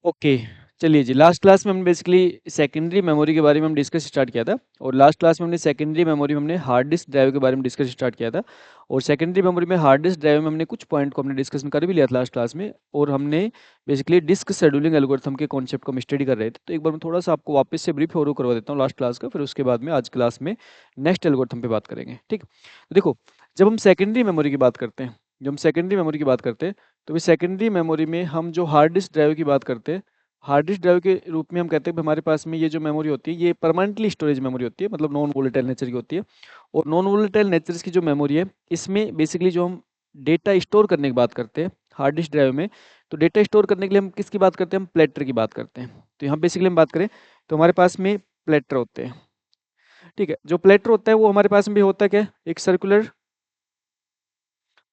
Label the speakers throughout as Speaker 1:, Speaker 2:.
Speaker 1: Okay, चलिए जी। Last class में हमने बेसिकली सेकेंडरी मेमोरी के बारे में हम डिस्कस स्टार्ट किया था, और लास्ट क्लास में हमने सेकेंडरी मेमोरी में हमने हार्ड डिस्क ड्राइव के बारे में डिस्कस स्टार्ट किया था। और सेकेंडरी मेमोरी में हार्ड डिस्क ड्राइव में हमने कुछ पॉइंट को हमने डिस्कशन कर भी लिया था लास्ट क्लास में, और हमने बेसिकली डिस्क शेड्यूलिंग एल्गोरिथम के कॉन्सेप्ट को हम स्टडी कर रहे थे। तो एक बार मैं थोड़ा सा आपको वापस से ब्रीफ ओवरव्यू करवा देता हूँ लास्ट क्लास का, फिर उसके बाद में आज क्लास में नेक्स्ट एल्गोरिथम पे बात करेंगे। ठीक, तो देखो, जब हम सेकेंडरी मेमोरी की बात करते हैं, जब हम सेकेंडरी मेमोरी की बात करते हैं, तो सेकेंडरी मेमोरी में हम जो हार्ड डिस्क ड्राइव की बात करते हैं, हार्ड डिस्क ड्राइव के रूप में हम कहते हैं कि हमारे पास में ये जो मेमोरी होती है, ये परमानेंटली स्टोरेज मेमोरी होती है, मतलब नॉन वोलेटाइल नेचर की होती है। और नॉन वोलेटाइल नेचर की जो मेमोरी है, इसमें बेसिकली जो हम डेटा स्टोर करने की बात करते हैं हार्ड डिस्क ड्राइव में, तो डेटा स्टोर करने के लिए हम किसकी बात करते हैं? हम प्लेटर की बात करते हैं। तो यहाँ बेसिकली हम बात करें तो हमारे पास में प्लेटर होते हैं। ठीक है, जो प्लेटर होता है वो हमारे पास में भी होता है क्या? एक सर्कुलर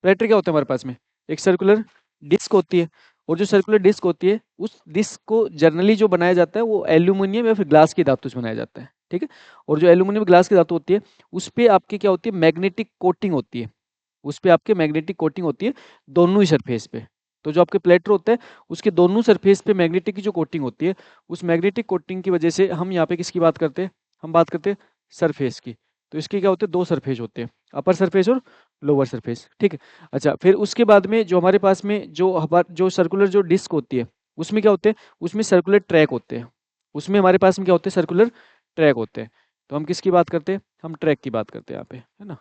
Speaker 1: प्लेटर क्या होता है हमारे पास में? एक सर्कुलर डिस्क होती है। और जो सर्कुलर डिस्क होती है, उस डिस्क को जनरली जो बनाया जाता है वो एल्यूमिनियम या फिर ग्लास की धातु से बनाया जाता है। ठीक है, और जो एल्यूमिनियम ग्लास की धातु होती है, उस पे आपकी क्या होती है? मैग्नेटिक कोटिंग होती है। उस पे आपके मैग्नेटिक कोटिंग होती है दोनों ही सरफेस पे। तो जो आपके प्लेटर होता है, उसके दोनों सरफेस पे मैग्नेटिक की जो कोटिंग होती है, उस मैग्नेटिक कोटिंग की वजह से हम यहाँ पे किसकी बात करते हैं? हम बात करते हैं सरफेस की। तो इसके क्या होते हैं? दो सरफेस होते हैं, अपर सरफेस और लोअर सरफेस। ठीक है, अच्छा, फिर उसके बाद में जो हमारे पास में जो सर्कुलर जो डिस्क होती है, उसमें क्या होते हैं? उसमें सर्कुलर ट्रैक होते हैं। उसमें हमारे पास में क्या होते हैं? सर्कुलर ट्रैक होते हैं। तो हम किसकी बात करते हैं? हम ट्रैक की बात करते हैं यहाँ पे, है ना?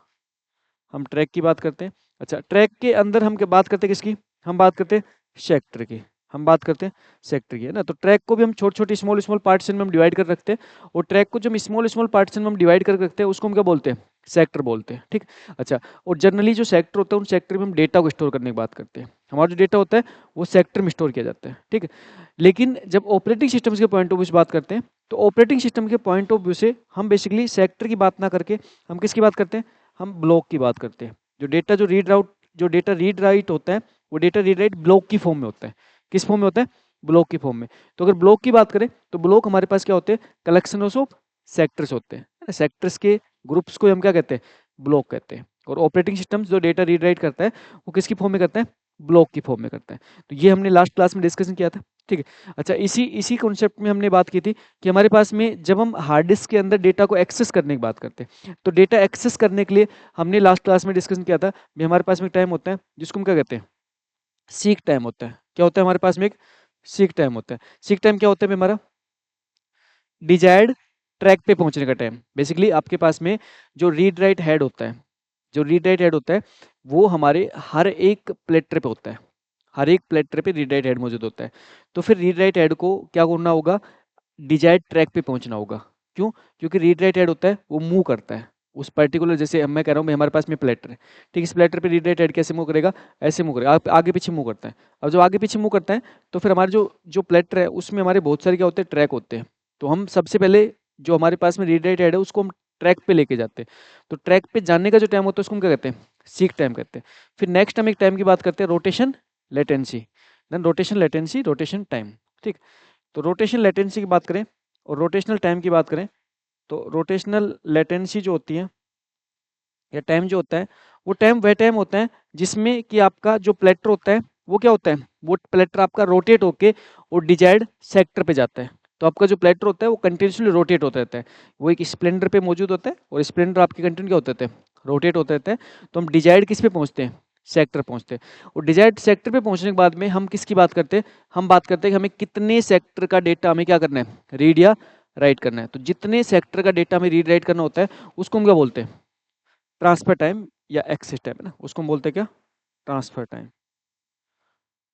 Speaker 1: हम ट्रैक की बात करते हैं। अच्छा, ट्रैक के अंदर हम क्या बात करते हैं? किसकी हम बात करते हैं? सेक्टर की। हम बात करते हैं सेक्टर की, है ना? तो ट्रैक को भी हम छोटे छोटे स्मॉल स्मॉल पार्टीशन में हम डिवाइड कर रखते हैं, और ट्रैक को जो हम स्मॉल स्मॉल पार्टीशन में हम डिवाइड कर रखते हैं, उसको हम क्या बोलते हैं? सेक्टर बोलते हैं। ठीक, अच्छा, और जनरली जो सेक्टर होता है, उन सेक्टर में हम डेटा को स्टोर करने की बात करते हैं। हमारा जो डेटा होता है वो सेक्टर में स्टोर किया जाता है। ठीक है, लेकिन जब ऑपरेटिंग सिस्टम के पॉइंट ऑफ व्यू से बात करते हैं, तो ऑपरेटिंग सिस्टम के पॉइंट ऑफ व्यू से हम बेसिकली सेक्टर की बात ना करके हम किसकी बात करते हैं? हम ब्लॉक की बात करते हैं। जो डेटा रीड राइट होता है, वो डेटा रीड राइट ब्लॉक की फॉर्म में होता है। किस फॉर्म में होता है? ब्लॉक की फॉर्म में। तो अगर ब्लॉक की बात करें, तो ब्लॉक हमारे पास क्या होते हैं? कलेक्शन ऑफ सेक्टर्स होते हैं। सेक्टर्स के ग्रुप्स को हम क्या कहते हैं? ब्लॉक कहते हैं। और ऑपरेटिंग सिस्टम जो डेटा रीड राइट करता है, वो किसकी फॉर्म में करता है? ब्लॉक की फॉर्म में करता है। तो ये हमने लास्ट क्लास में डिस्कशन किया था। ठीक है, अच्छा, इसी इसी कॉन्सेप्ट में हमने बात की थी कि हमारे पास में जब हम हार्ड डिस्क के अंदर डेटा को एक्सेस करने की बात करते हैं, तो डेटा एक्सेस करने के लिए हमने लास्ट क्लास में डिस्कशन किया था भी हमारे पास में टाइम होता है जिसको हम क्या कहते हैं? सीक टाइम होता है। क्या होता है हमारे पास में? एक सीक टाइम होता है। सीक टाइम क्या होता है हमारा? डिजायर्ड ट्रैक पे पहुंचने का टाइम। बेसिकली आपके पास में जो रीड राइट हेड होता है, जो रीड राइट हेड होता है, वो हमारे हर एक प्लेटर पे होता है। हर एक प्लेटर पे रीड राइट हेड मौजूद होता है। तो फिर रीड राइट हेड को क्या करना होगा? डिजायर्ड ट्रैक पे पहुंचना होगा। क्यों? क्योंकि रीड राइट हेड होता है वो मूव करता है उस पर्टिकुलर, जैसे मैं कह रहा हूँ मैं, हमारे पास में प्लेटर है। ठीक, इस प्लेटर पे रीड राइट हेड कैसे मूव करेगा? ऐसे मूव करेगा, आगे पीछे मूव करता है। अब जब आगे पीछे मूव करता है, तो फिर हमारे जो जो प्लेटर है, उसमें हमारे बहुत सारे क्या होते हैं? ट्रैक होते हैं। तो हम सबसे पहले जो हमारे पास में रीड राइट हेड है, उसको हम ट्रैक पे लेके जाते हैं। तो ट्रैक पे जाने का जो टाइम होता है, उसको हम क्या कहते हैं? सीक टाइम कहते हैं। फिर नेक्स्ट हम एक टाइम की बात करते हैं, rotation latency. Then rotation latency, rotation time. ठीक, तो रोटेशन लेटेंसी की बात करें और रोटेशनल टाइम की बात करें, तो रोटेशनल लेटेंसी जो होती है या टाइम जो होता है, वो टाइम वह टाइम होता है जिसमें कि आपका जो प्लेटर होता है, वो क्या होता है? वो प्लेटर आपका रोटेट होके और डिजायर्ड सेक्टर पे जाता है। तो आपका जो प्लेटर होता है वो कंटिन्यूसली रोटेट होता रहता है। वो एक स्प्लेंडर पे मौजूद होता है, और स्प्लेंडर आपके कंटिन्यू क्या होते हैं? रोटेट होते रहते हैं। तो हम डिजायर्ड किस पे पहुंचते हैं? सेक्टर पहुंचते हैं। और डिजायर्ड सेक्टर पे पहुंचने के बाद में हम किसकी बात करते हैं? हम बात करते हैं कि हमें कितने सेक्टर का डेटा हमें क्या करना है? रीड या राइट करना है। तो जितने सेक्टर का डेटा हमें रीड राइट करना होता है, उसको हम क्या बोलते हैं? ट्रांसफर टाइम या एक्सेस टाइम, है ना? उसको हम बोलते हैं क्या? Transfer time.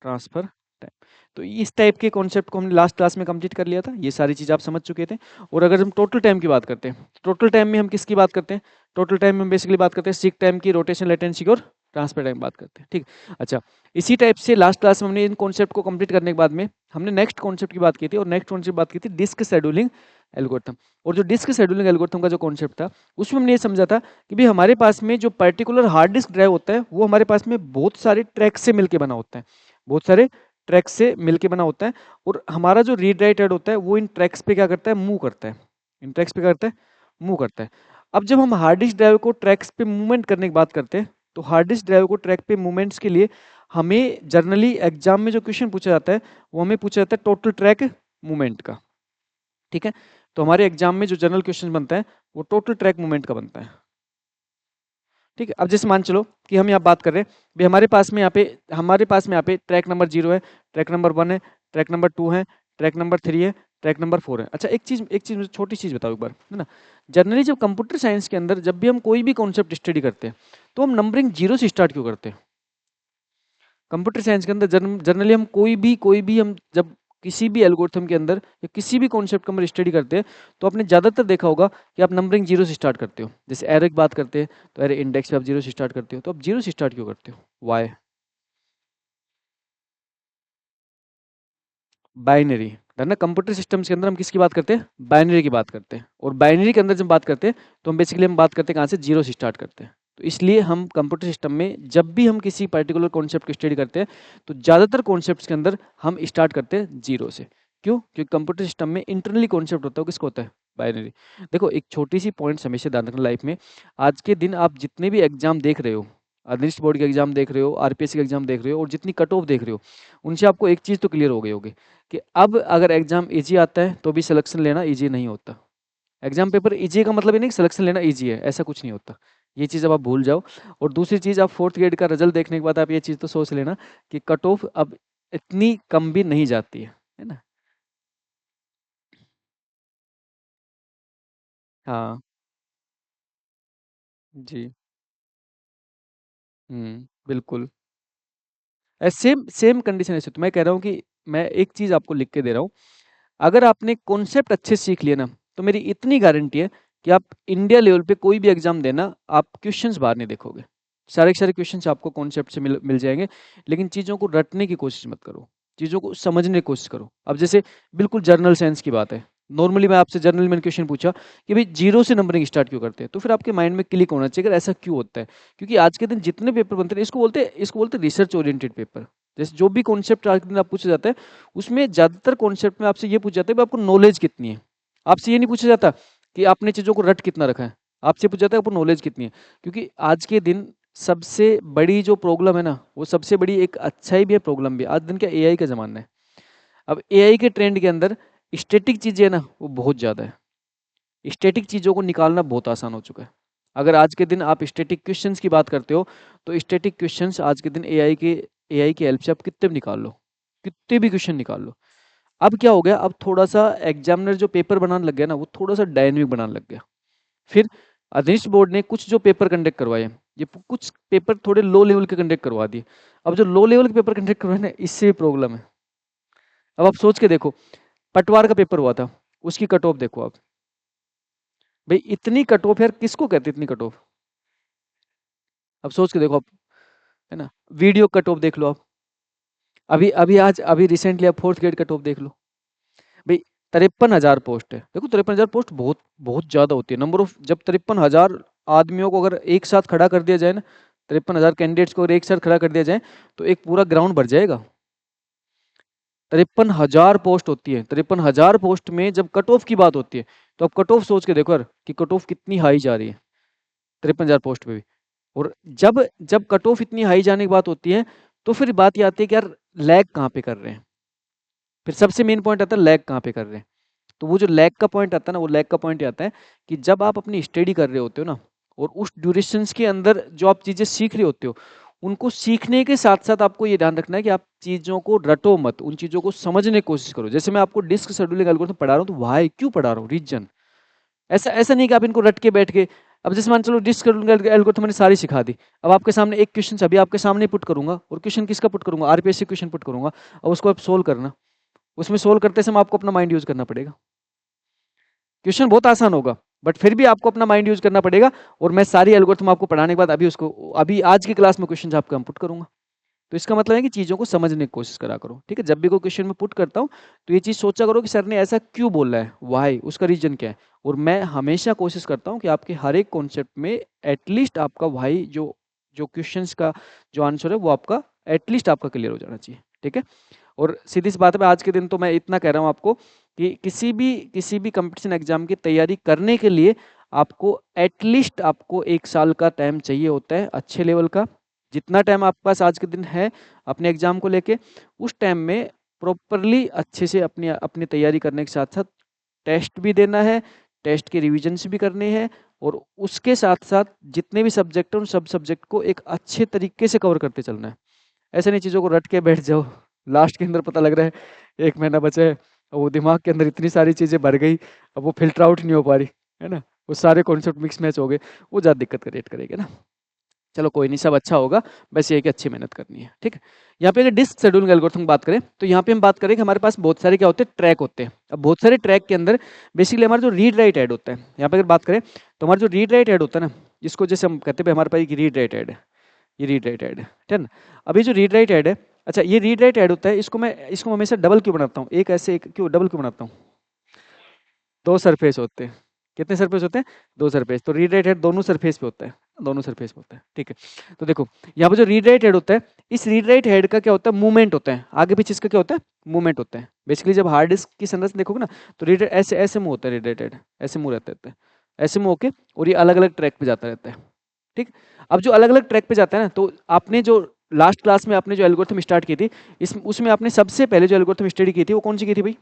Speaker 1: Transfer time. तो इस टाइप के कॉन्सेप्ट को हमने लास्ट क्लास में कंप्लीट कर लिया था। ये सारी चीज़ आप समझ चुके थे। और अगर हम टोटल टाइम की बात करते हैं, टोटल टाइम में हम किसकी बात करते हैं? टोटल टाइम में हम बेसिकली बात करते हैं सीक टाइम की, रोटेशन लेटेंसी की और ट्रांसफर टाइम बात करते हैं। ठीक, अच्छा, इसी टाइप से लास्ट क्लास में हमने इन कॉन्सेप्ट को कंप्लीट करने के बाद में हमने नेक्स्ट कॉन्सेप्ट की बात की थी, और नेक्स्ट कॉन्सेप्ट बात की थी डिस्क शेड्यूलिंग एल्गोरिथम। और जो डिस्क शेड्यूलिंग एल्गोरिथम का जो कॉन्सेप्ट था, उसमें हमने ये समझा था कि भाई हमारे पास में जो पर्टिकुलर हार्ड डिस्क ड्राइव होता है, वो हमारे पास में बहुत सारे ट्रैक से मिलकर बना होता है। बहुत सारे ट्रैक से मिलके बना होता है। और हमारा जो रीड राइट हेड होता है, वो इन ट्रैक्स पे क्या करता है? मूव करता है। इन ट्रैक्स पे क्या करता है? मूव करता है। अब जब हम हार्ड डिस्क ड्राइव को ट्रैक्स पे मूवमेंट करने की बात करते हैं, तो हार्ड डिस्क ड्राइव को ट्रैक पे मूवमेंट्स के लिए हमें जनरली एग्जाम में जो क्वेश्चन पूछा जाता है वो हमें पूछा जाता है टोटल ट्रैक मूवमेंट का, ठीक है। तो हमारे एग्जाम में जो जनरल क्वेश्चन बनता है वो टोटल ट्रैक मूवमेंट का बनता है, ठीक है। अब जैसे मान चलो कि हम यहाँ बात कर रहे हैं भाई, हमारे पास में यहाँ पे ट्रैक नंबर 0 है, ट्रैक नंबर 1 है, ट्रैक नंबर 2 है, ट्रैक नंबर 3 है, ट्रैक नंबर 4 है। अच्छा एक चीज मुझे छोटी चीज बताओ एक बार, है ना। जनरली जब कंप्यूटर साइंस के अंदर जब भी हम कोई भी कॉन्सेप्ट स्टडी करते हैं तो हम नंबरिंग 0 से स्टार्ट क्यों करते हैं? कंप्यूटर साइंस के अंदर जनरली हम कोई भी हम जब किसी भी एल्गोरिथम के अंदर या किसी भी कॉन्सेप्ट का हम स्टडी करते हैं तो आपने ज़्यादातर देखा होगा कि आप नंबरिंग 0 से स्टार्ट करते हो। जैसे एरे की बात करते हैं तो एरे इंडेक्स पे आप 0 से स्टार्ट करते हो, तो आप 0 से स्टार्ट क्यों करते हो? वाई? बाइनरी, ना कंप्यूटर सिस्टम्स के अंदर हम किसकी बात करते हैं? बाइनरी की बात करते हैं। और बाइनरी के अंदर जब बात करते हैं तो हम बात करते हैं कहाँ से? 0 से स्टार्ट करते हैं। तो इसलिए हम कंप्यूटर सिस्टम में जब भी हम किसी पर्टिकुलर कॉन्सेप्ट की स्टडी करते हैं तो ज़्यादातर कॉन्सेप्ट्स के अंदर हम स्टार्ट करते हैं 0 से। क्यों? क्योंकि कंप्यूटर सिस्टम में इंटरनली कॉन्सेप्ट होता है, वो किसको होता है? बाइनरी। देखो एक छोटी सी पॉइंट्स हमेशा ध्यान रखना लाइफ में, आज के दिन आप जितने भी एग्जाम देख रहे हो, अदृष्ट बोर्ड के एग्जाम देख रहे हो, आरपीएससी के एग्जाम देख रहे हो, और जितनी कट ऑफ देख रहे हो, उनसे आपको एक चीज़ तो क्लियर हो गई होगी कि अब अगर एग्जाम इजी आता है तो भी सिलेक्शन लेना इजी नहीं होता। एग्जाम पेपर इजी का मतलब ये नहीं कि सिलेक्शन लेना इजी है, ऐसा कुछ नहीं होता। ये चीज़ अब आप भूल जाओ। और दूसरी चीज़, आप फोर्थ ग्रेड का रिजल्ट देखने के बाद आप ये चीज़ तो सोच लेना कि कट ऑफ अब इतनी कम भी नहीं जाती है ना। हाँ जी। बिल्कुल। सेम सेम कंडीशन ऐसे, तो मैं कह रहा हूँ कि मैं एक चीज़ आपको लिख के दे रहा हूँ, अगर आपने कॉन्सेप्ट अच्छे से सीख लिए ना तो मेरी इतनी गारंटी है कि आप इंडिया लेवल पे कोई भी एग्जाम देना, आप क्वेश्चंस बाहर नहीं देखोगे। सारे के सारे क्वेश्चंस आपको कॉन्सेप्ट से मिल जाएंगे। लेकिन चीज़ों को रटने की कोशिश मत करो, चीज़ों को समझने की कोशिश करो। अब जैसे बिल्कुल जर्नल साइंस की बात है, नॉर्मली मैं आपसे जनरल में क्वेश्चन पूछा कि भाई 0 से नंबरिंग स्टार्ट क्यों करते हैं, तो फिर आपके माइंड में क्लिक होना चाहिए कि ऐसा क्यों होता है। क्योंकि आज के दिन जितने पेपर बनते हैं, इसको बोलते हैं रिसर्च ओरिएंटेड पेपर। जैसे जो भी कॉन्सेप्ट आज के दिन आप पूछा जाता है उसमें ज़्यादातर कॉन्सेप्ट में आपसे ये पूछा जाता है कि आपको नॉलेज कितनी है। आपसे ये नहीं पूछा जाता कि आपने चीज़ों को रट कितना रखा है, आपसे पूछा जाता है आपको नॉलेज कितनी है। क्योंकि आज के दिन सबसे बड़ी जो प्रॉब्लम है ना, वो सबसे बड़ी एक अच्छाई भी है, प्रॉब्लम भी है। आज दिन का एआई का ज़माना है। अब एआई के ट्रेंड के अंदर स्टैटिक चीज़ें है ना, वो बहुत ज़्यादा है। स्टैटिक चीज़ों को निकालना बहुत आसान हो चुका है। अगर आज के दिन आप स्टैटिक क्वेश्चंस की बात करते हो तो स्टैटिक क्वेश्चंस आज के दिन एआई की हेल्प से आप कितने भी निकाल लो, कितने भी क्वेश्चन निकाल लो। अब क्या हो गया, अब थोड़ा सा एग्जामिनर जो पेपर बनाने लग गया ना, वो थोड़ा सा डायनेमिक बनाने लग गया। फिर अधीश बोर्ड ने कुछ जो पेपर कंडक्ट करवाए, ये कुछ पेपर थोड़े लो लेवल के कंडक्ट करवा दिए। अब जो लो लेवल के पेपर कंडक्ट करवाए ना, इससे भी प्रॉब्लम है। अब आप सोच के देखो, पटवार का पेपर हुआ था, उसकी कट ऑफ देखो आप। भाई इतनी कट ऑफ यार, किसको कहते हैं इतनी कट ऑफ? अब सोच के देखो आप, है ना। वीडियो कट ऑफ देख लो आप। अभी रिसेंटली आप फोर्थ ग्रेड कट ऑफ देख लो भाई। 53,000 पोस्ट है। देखो 53,000 पोस्ट बहुत बहुत ज्यादा होती है। नंबर ऑफ, जब 53,000 आदमियों को अगर एक साथ खड़ा कर दिया जाए ना, 53,000 कैंडिडेट्स को अगर एक साथ खड़ा कर दिया जाए तो एक पूरा ग्राउंड भर जाएगा। 53,000 पोस्ट होती है। 53,000 पोस्ट में जब कट ऑफ की बात होती है तो अब कट ऑफ सोच के देखो यार कि कट ऑफ कितनी हाई जा रही है 53,000 पोस्ट पे भी। और जब जब कट ऑफ इतनी हाई जाने की बात होती है तो फिर बात ये आती है कि यार लैग कहाँ पे कर रहे हैं। फिर सबसे मेन पॉइंट आता है लैग कहाँ पे कर रहे हैं। तो वो जो लैग का पॉइंट आता है ना, वो लैग का पॉइंट ये आता है कि जब आप अपनी स्टडी कर रहे होते हो ना, और उस ड्यूरेशंस के अंदर जो आप चीज़ें सीख रहे होते हो, उनको सीखने के साथ साथ आपको ये ध्यान रखना है कि आप चीज़ों को रटो मत, उन चीज़ों को समझने की कोशिश करो। जैसे मैं आपको डिस्क शेड्यूलिंग एल्गोरिथम पढ़ा रहा हूँ, तो वाई क्यों पढ़ा रहा हूँ, रीजन। ऐसा ऐसा नहीं कि आप इनको रट के बैठ के, अब जैसे मान चलो डिस्क शेड्यूलिंग एल्गोरिथम मैंने सारी सिखा दी। अब आपके सामने एक क्वेश्चन अभी आपके सामने पुट करूंगा, और क्वेश्चन किसका पुट करूंगा? आरपीएससी क्वेश्चन पुट करूंगा, और उसको आप सोल्व करना। उसमें सोल्व करते समय आपको अपना माइंड यूज करना पड़ेगा। क्वेश्चन बहुत आसान होगा बट फिर भी आपको अपना माइंड यूज करना पड़ेगा। और मैं सारी एल्गोरिथम आपको पढ़ाने के बाद अभी आज की क्लास में क्वेश्चन आपको पुट करूंगा। तो इसका मतलब है कि चीज़ों को समझने की कोशिश करा करो, ठीक है। जब भी कोई क्वेश्चन में पुट करता हूँ तो ये चीज़ सोचा करो कि सर ने ऐसा क्यों बोला है, वाई, उसका रीजन क्या है। और मैं हमेशा कोशिश करता हूँ कि आपके हर एक कॉन्सेप्ट में एटलीस्ट आपका वाई, जो जो क्वेश्चंस का जो आंसर है वो आपका एटलीस्ट आपका क्लियर हो जाना चाहिए, ठीक है। और सीधी सी बात है, आज के दिन तो मैं इतना कह रहा हूँ आपको कि किसी भी कंपटीशन एग्जाम की तैयारी करने के लिए आपको एटलीस्ट आपको 1 साल का टाइम चाहिए होता है अच्छे लेवल का। जितना टाइम आपके पास आज के दिन है अपने एग्जाम को लेके, उस टाइम में प्रॉपरली अच्छे से अपनी अपनी तैयारी करने के साथ साथ टेस्ट भी देना है, टेस्ट के रिविजन्स भी करने हैं, और उसके साथ साथ जितने भी सब्जेक्ट हैं उन सब सब्जेक्ट को एक अच्छे तरीके से कवर करते चलना है। ऐसे नहीं चीज़ों को रट के बैठ जाओ, लास्ट के अंदर पता लग रहा है 1 महीना बचा है, और वो दिमाग के अंदर इतनी सारी चीज़ें भर गई, अब वो फ़िल्टर आउट नहीं हो पा रही, है ना? वो सारे कॉन्सेप्ट मिक्स मैच हो गए, वो ज़्यादा दिक्कत क्रिएट करेगा ना। चलो कोई नहीं, सब अच्छा होगा, बस ये है कि अच्छी मेहनत करनी है, ठीक है? यहाँ पे अगर डिस्क शेड्यूलिंग एल्गोरिथम की बात करें, तो यहाँ पे हम बात करें कि हमारे पास बहुत सारे क्या होते हैं, ट्रैक होते हैं। अब बहुत सारे ट्रैक के अंदर बेसिकली हमारा जो रीड राइट ऐड होता है, यहाँ पे अगर बात करें तो हमारा जो रीड राइट ऐड होता है ना, जिसको जैसे हम कहते हैं हमारे पास एक रीड राइट ऐड है, ये रीड राइट ऐड है, ठीक है ना? अभी जो रीड राइट ऐड है, अच्छा ये रीड राइट ऐड होता है, इसको हमेशा डबल क्यों बनाता हूँ, एक ऐसे एक क्यों डबल क्यों बनाता हूँ? 2 सरफेस होते हैं। कितने सरफेस होते हैं? 2 सरफेस। तो रीड राइट हेड दोनों सरफेस पे होता है, दोनों सरफेस पे होता है, ठीक है? तो देखो यहाँ पे जो रीड राइट हेड होता है, इस रीड राइट हेड का क्या होता है, मूवमेंट होता है, आगे पीछे इसका क्या होता है, मूवमेंट होता है। बेसिकली जब हार्ड डिस्क की संरचना देखोगे ना, तो रीड ऐसे ऐसे मूव होता है, रीड राइट हेड ऐसे मूव रहता है, ऐसे मूव होके, और ये अलग अलग ट्रैक पे जाता रहता है, ठीक? अब जो अलग अलग ट्रैक पे जाता है ना, तो आपने जो लास्ट क्लास में आपने जो एल्गोरिथम स्टार्ट की थी, इस उसमें आपने सबसे पहले जो एल्गोरिथम स्टडी की थी वो कौन सी की थी भाई?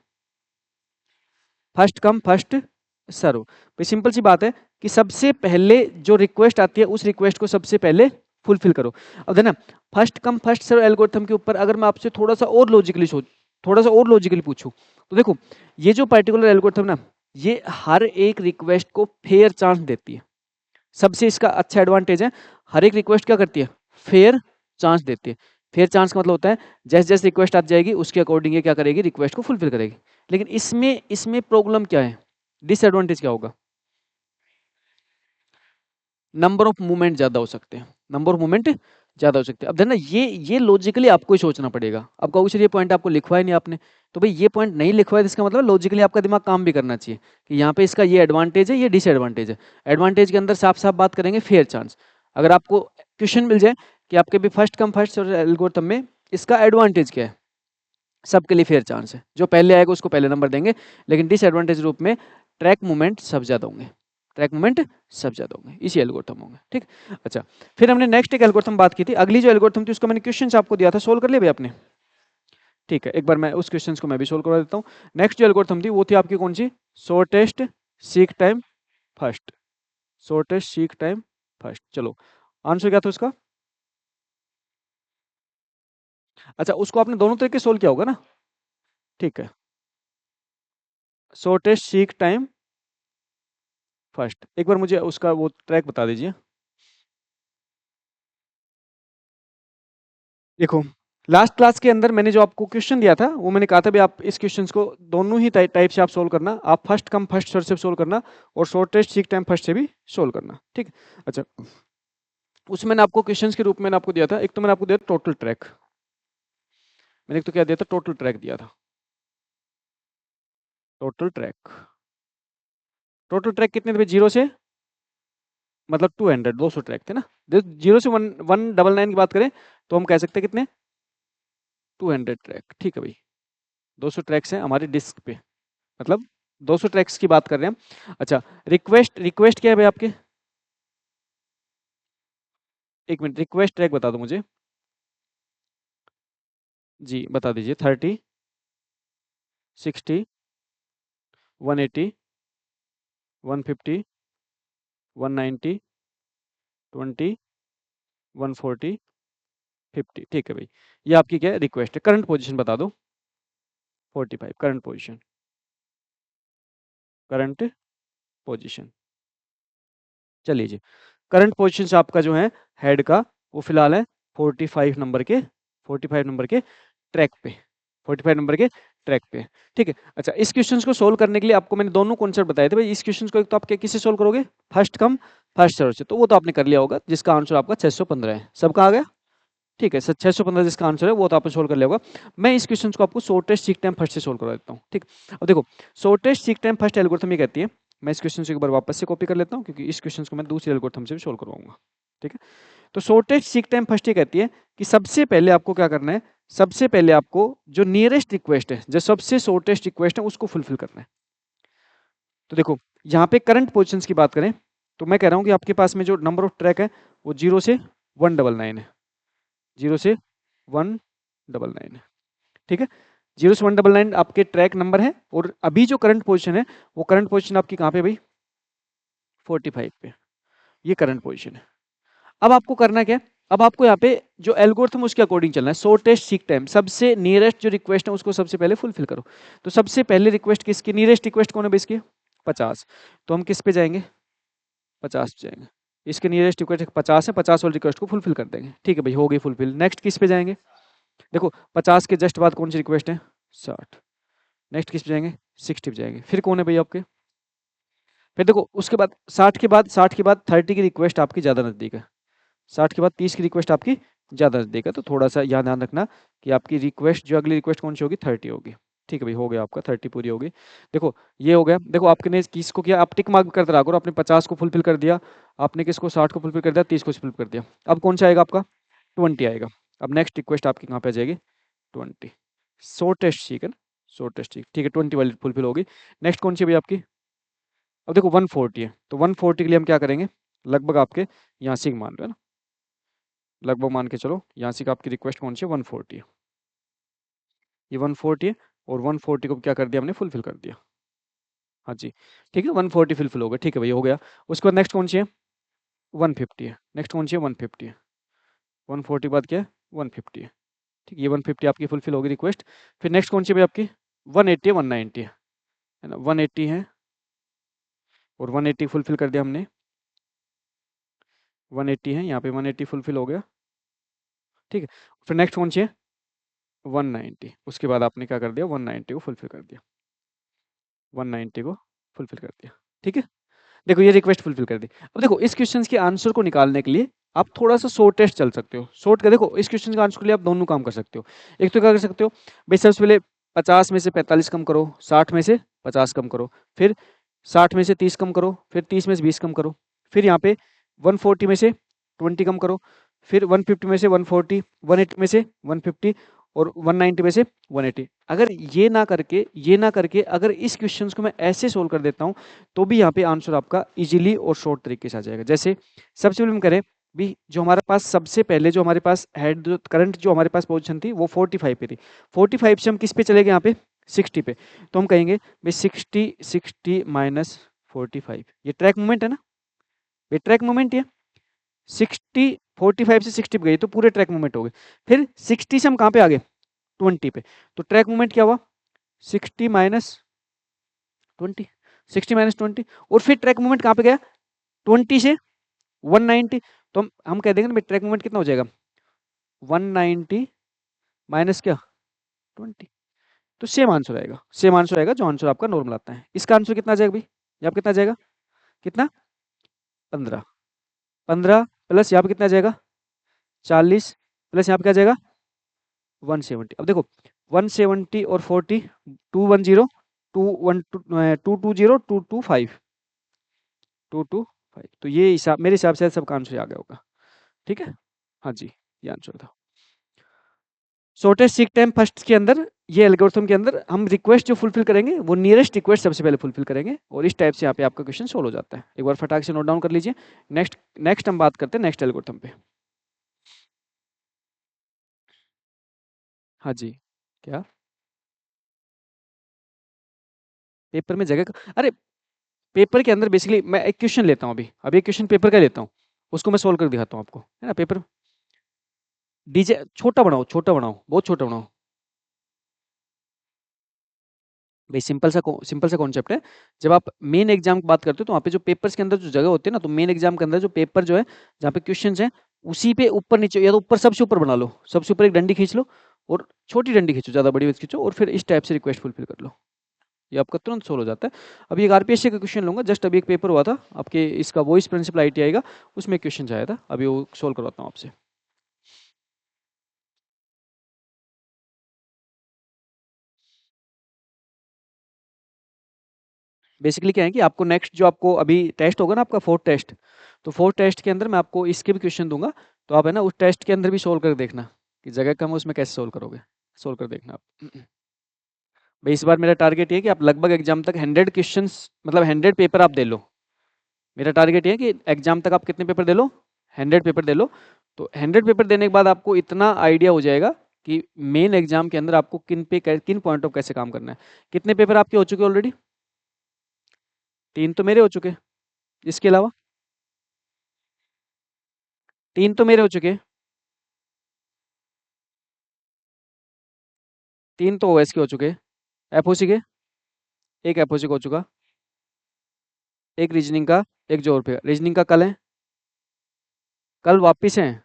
Speaker 1: First come first serve. तो सिंपल सी बात है कि सबसे पहले जो रिक्वेस्ट आती है उस रिक्वेस्ट को सबसे पहले फुलफिल करो। अब देखना, first come first serve algorithm के ऊपर अगर मैं आपसे थोड़ा सा और लॉजिकली पूछूं, तो देखो ये जो पर्टिकुलर एल्गोरिथम ना, ये हर एक रिक्वेस्ट को फेयर चांस देती है। सबसे इसका अच्छा एडवांटेज है, हर एक रिक्वेस्ट क्या करती है, फेयर चांस देती है। फेयर चांस का मतलब होता है जैसे जैसे रिक्वेस्ट आती जाएगी उसके अकॉर्डिंग ये क्या करेगी, रिक्वेस्ट को फुलफिल करेगी। लेकिन इसमें इसमें प्रॉब्लम क्या है, डिसएडवांटेज क्या होगा? नंबर ऑफ मूवमेंट ज्यादा हो सकते हैं, नंबर ऑफ मूवमेंट ज्यादा हो सकते हैं। अब देखना ये लॉजिकली आपको ही सोचना पड़ेगा। अब कहोगे सर ये पॉइंट आपको लिखवाया नहीं आपने, तो भाई ये पॉइंट नहीं लिखवाया तो इसका मतलब लॉजिकली आपका दिमाग काम भी करना चाहिए कि यहाँ पे इसका ये एडवांटेज है, ये डिसएडवांटेज है। एडवांटेज के अंदर साफ साफ बात करेंगे फेयर चांस। अगर आपको क्वेश्चन मिल जाए कि आपके भी फर्स्ट कम फर्स्ट एल्गोरिथम में इसका एडवांटेज क्या है, सबके लिए फेयर चांस है, जो पहले आएगा उसको पहले नंबर देंगे। लेकिन डिसएडवांटेज रूप में ट्रैक मूवमेंट सब ज्यादा होंगे, ट्रैक मूवमेंट सब ज्यादा होंगे, इसी एल्गोरिथम होंगे, ठीक? अच्छा, फिर हमने नेक्स्ट एक एल्गोरिथम बात की थी, अगली जो एल्गोरिथम थी उसका मैंने क्वेश्चन आपको दिया था, सोल्व कर लिया भाई आपने? ठीक है, एक बार मैं उस क्वेश्चन को मैं भी सोल्व करवा देता हूँ। नेक्स्ट जो एल्गोरिथम थी वो थी आपकी कौन सी, shortest seek time first. Shortest seek time first, चलो आंसर क्या था उसका? अच्छा, उसको आपने दोनों तरीके सोल्व किया होगा ना? ठीक है, शॉर्टेस्ट सीक टाइम फर्स्ट, एक बार मुझे उसका वो ट्रैक बता दीजिए। देखो, लास्ट क्लास के अंदर मैंने जो आपको क्वेश्चन दिया था वो मैंने कहा था भी आप इस क्वेश्चंस को दोनों ही टाइप से आप सोल्व करना, आप फर्स्ट कम फर्स्ट सर्व से सोल्व करना और शॉर्टेस्ट सीक टाइम फर्स्ट से भी सोल्व करना, ठीक? अच्छा, उसमें मैंने आपको क्वेश्चंस के रूप में मैंने आपको दिया था, एक तो मैंने आपको दिया टोटल ट्रैक, मैंने एक तो क्या दिया था, टोटल ट्रैक दिया था, टोटल ट्रैक। टोटल ट्रैक कितने थे? 0 से मतलब 200, 200 ट्रैक थे ना। 0 से 199 की बात करें तो हम कह सकते हैं कितने, 200 ट्रैक, ठीक है भाई। 200 ट्रैक्स हैं हमारे डिस्क पे, मतलब 200 ट्रैक्स की बात कर रहे हैं हम। अच्छा, रिक्वेस्ट रिक्वेस्ट क्या है भाई आपके? एक मिनट, रिक्वेस्ट ट्रैक बता दो मुझे जी, बता दीजिए। 30, 60, 180, 150, 190, 20, 140, 50, ठीक है भाई। ये आपकी क्या है, रिक्वेस्ट है। करंट पोजीशन बता दो। 45 करंट पोजीशन, करंट पोजीशन। चलिए जी, करंट पोजीशन से आपका जो है हेड का, वो फिलहाल है 45 नंबर के, 45 नंबर के ट्रैक पे, 45 नंबर के ट्रैक पे, ठीक है? अच्छा, इस क्वेश्चन को सोल्व करने के लिए आपको मैंने दोनों कॉन्सेप्ट बताए थे भाई। इस क्वेश्चन को एक तो आप किससे सोल्व करोगे, फर्स्ट कम फर्स्ट सर्व से, तो वो तो आपने कर लिया होगा, जिसका आंसर आपका 615 है। सबका आ गया? ठीक है सर, 615 जिसका आंसर है वो तो आपने सोल्व कर लिया होगा। मैं इस क्वेश्चन को आपको शॉर्टेस्ट सीक टाइम फर्स्ट से सोल्व करवा देता हूँ, ठीक? अब देखो, shortest seek time first algorithm ये कहती है, मैं इस क्वेश्चन से एक बार वापस से कॉपी कर लेता हूँ क्योंकि इस क्वेश्चन को मैं दूसरे एल्गोरिथम से भी सोल्व करवाऊंगा, ठीक है? तो शॉर्टेस्ट सीक टाइम फर्स्ट ये कहती है कि सबसे पहले आपको क्या करना है, सबसे पहले आपको जो नियरेस्ट रिक्वेस्ट है, जो सबसे शॉर्टेस्ट रिक्वेस्ट है उसको फुलफिल करना है। तो देखो, यहाँ पे करंट पोजिशन की बात करें तो मैं कह रहा हूँ कि आपके पास में जो नंबर ऑफ ट्रैक है वो 0 से 199 है, 0 से 199, ठीक है। 0 से 199 आपके ट्रैक नंबर है, और अभी जो करंट पोजीशन है वो करंट पोजीशन आपकी कहाँ पे भाई, 45 पे, ये करंट पोजीशन है। अब आपको करना क्या है, अब आपको यहाँ पे जो एल्गोरिथम उसके अकॉर्डिंग चलना है, शॉर्टेस्ट सीक टाइम, सबसे नियरेस्ट जो रिक्वेस्ट है उसको सबसे पहले फुलफिल करो। तो सबसे पहले रिक्वेस्ट किसकी, नियरेस्ट रिक्वेस्ट कौन है भाई इसकी, 50। तो हम किस पे जाएंगे, 50 पे जाएंगे। इसके नियरेस्ट रिक्वेस्ट 50 है, 50 वाली रिक्वेस्ट को फुलफिल कर देंगे, ठीक है भाई, हो गई फुलफिल। नेक्स्ट किस पे जाएंगे, देखो 50 के जस्ट बाद कौन सी रिक्वेस्ट है, 60। नेक्स्ट किस पे जाएंगे, 60 पे जाएंगे। फिर कौन है भाई आपके, फिर देखो उसके बाद 60 के बाद 30 की रिक्वेस्ट आपकी ज़्यादा नज़दीक है, 60 के बाद 30 की रिक्वेस्ट आपकी ज़्यादा नज़दीक है। तो थोड़ा सा यहाँ ध्यान रखना कि आपकी रिक्वेस्ट जो अगली रिक्वेस्ट कौन सी होगी, 30 होगी, ठीक है भाई, हो गया आपका 30 पूरी होगी। देखो ये हो गया, देखो आपने किसको किया, आप टिक मार्क करते रहा करो, आपने 50 को फुलफिल कर दिया, आपने किसको 60 को फुलफिल कर दिया, 30 को फुलफिल कर दिया। अब कौन सा आएगा आपका, 20 आएगा। अब नेक्स्ट रिक्वेस्ट आपकी कहाँ पे आ जाएगी, 20, शॉर्टेस्ट सीक है ना, शॉर्टेस्ट सीक, ठीक है, 20 वाली फुलफिल होगी। नेक्स्ट कौन सी है भाई आपकी, अब देखो 140 है, तो 140 के लिए हम क्या करेंगे, लगभग आपके यहाँ सीक मान रहे हैं ना, लगभग मान के चलो यहाँ से आपकी रिक्वेस्ट कौन सी है, 140 है, ये 140 है, और 140 को क्या कर दिया हमने, फुलफिल कर दिया। हाँ जी, ठीक है, 140 फुलफिल हो गया, ठीक है भाई, हो गया। उसके बाद नेक्स्ट कौन सी है, 150 है। नेक्स्ट कौन सी है, 150 है। 140 बाद क्या है, 150 है, ठीक है, ये 150 आपकी फुलफिल होगी रिक्वेस्ट। फिर नेक्स्ट कौन सी है भाई आपकी, 180 है, 190 है ना, 180 है, और 180 फुलफिल कर दिया हमने, 180 है, यहाँ पे 180 फुलफिल हो गया, ठीक है। फिर नेक्स्ट कौन सी है, 190, उसके बाद आपने क्या कर दिया, 190 को फुलफिल कर दिया, 190 को फुलफिल कर दिया, ठीक है। देखो ये रिक्वेस्ट फुलफिल कर दी। अब देखो इस क्वेश्चन के आंसर को निकालने के लिए आप थोड़ा सा शॉर्ट टेस्ट चल सकते हो, शॉर्ट का देखो इस क्वेश्चन के आंसर के लिए आप दोनों काम कर सकते हो। एक तो क्या कर सकते हो भाई, सबसे पहले 50 में से 45 कम करो, 60 में से 50 कम करो, फिर 60 में से 30 कम करो, फिर 30 में से 20 कम करो, फिर यहाँ पे 140 में से 20 कम करो, फिर 150 में से 140, 180 में से 150, और 190 में से 180। अगर ये ना करके अगर इस क्वेश्चंस को मैं ऐसे सोल्व कर देता हूँ, तो भी यहाँ पे आंसर आपका इजीली और शॉर्ट तरीके से आ जाएगा। जैसे सबसे पहले हम करें भी, जो हमारे पास सबसे पहले जो हमारे पास हेड जो करंट जो हमारे पास पोजीशन थी वो 45 पे थी, 45 से हम किस पे चले गए यहाँ पे, 60 पे। तो हम कहेंगे भाई 60 माइनस 45, ये ट्रैक मूवमेंट है ना, ये ट्रैक मूवमेंट है, 60 45 से 60 पे गई तो पूरे ट्रैक मूवमेंट हो गए। फिर 60 से हम कहाँ पे आ गए, 20 पे, तो ट्रैक मूवमेंट क्या हुआ, 60 माइनस 20, 60 माइनस 20, और फिर ट्रैक मूवमेंट कहाँ पे गया, 20 से 190। तो हम कह देंगे ना ट्रैक मूवमेंट कितना हो जाएगा, 190 माइनस क्या, 20। तो सेम आंसर आएगा, सेम आंसर आएगा जो आंसर आपका नॉर्मल आता है। इसका आंसर कितना आ जाएगा भाई, यहाँ पे कितना आ जाएगा, कितना, 15, 15 प्लस यहाँ पे कितना आ जाएगा, 40 प्लस यहाँ पे क्या आ जाएगा, 170। अब देखो 170 और 40, 210, 220, 225, 225, तो ये हिसाब मेरे हिसाब से सबका आंसर आ गया होगा, ठीक है। हाँ जी, ये आंसर था। शॉर्टेस्ट सीक टाइम फर्स्ट के अंदर, ये एल्गोरिथम के अंदर हम रिक्वेस्ट जो फुलफिल करेंगे वो नियरेस्ट रिक्वेस्ट सबसे पहले फुलफिल करेंगे, और इस टाइप से यहाँ पे आपका क्वेश्चन सोल्व हो जाता है। एक बार फटाक से नोट डाउन कर लीजिए। नेक्स्ट नेक्स्ट हम बात करते हैं नेक्स्ट एल्गोरिथम पे। हाँ जी, क्या पेपर में जगह अरे पेपर के अंदर बेसिकली मैं एक क्वेश्चन लेता हूँ, अभी एक क्वेश्चन पेपर का लेता हूँ, उसको मैं सोल्व कर दिखाता हूँ आपको, है ना। पेपर डीजे छोटा बनाओ, छोटा बनाओ, बहुत छोटा बनाओ भाई, सिंपल सा कॉन्सेप्ट है। जब आप मेन एग्जाम की बात करते हो तो वहाँ पे जो पेपर्स के अंदर जो जगह होती है ना, तो मेन एग्जाम के अंदर जो पेपर जो है जहाँ पे क्वेश्चंस हैं, उसी पे ऊपर नीचे या तो ऊपर सबसे ऊपर बना लो, सबसे ऊपर एक डंडी खींच लो, और छोटी डंडी खींचो, ज़्यादा बड़ी मत खींचो, और फिर इस टाइप से रिक्वेस्ट फुलफिल कर लो, ये आपका तुरंत सोल्व हो जाता है। अभी एक आरपीएससी का क्वेश्चन लूंगा, जस्ट अभी एक पेपर हुआ था आपके, इसका वॉइस प्रिंसिपल आईटीआई का, उसमें क्वेश्चन आया था, अभी वो सोल्व करवाता हूँ आपसे। बेसिकली क्या है कि आपको नेक्स्ट जो आपको अभी टेस्ट होगा ना आपका फोर्थ टेस्ट, तो फोर्थ टेस्ट के अंदर मैं आपको इसके भी क्वेश्चन दूंगा, तो आप है ना उस टेस्ट के अंदर भी सोल्व कर देखना कि जगह कम है उसमें कैसे सोल्व करोगे, सोल्व कर देखना आप। भाई इस बार मेरा टारगेट ये है कि आप लगभग एग्जाम तक 100 क्वेश्चंस मतलब 100 पेपर आप दे लो। मेरा टारगेट ये है कि एग्जाम तक आप कितने पेपर दे लो, 100 पेपर दे लो, तो 100 पेपर देने के बाद आपको इतना आइडिया हो जाएगा कि मेन एग्जाम के अंदर आपको किन पॉइंट ऑफ कैसे काम करना है। कितने पेपर आपके हो चुके ऑलरेडी? 3 तो मेरे हो चुके, इसके अलावा 3 तो मेरे हो चुके, 3 तो ओएस के हो चुके, एफओसी के, एक एफओसी का हो चुका, एक रीजनिंग का, एक ज्योग्राफी का। रीजनिंग का कल है, कल वापिस है,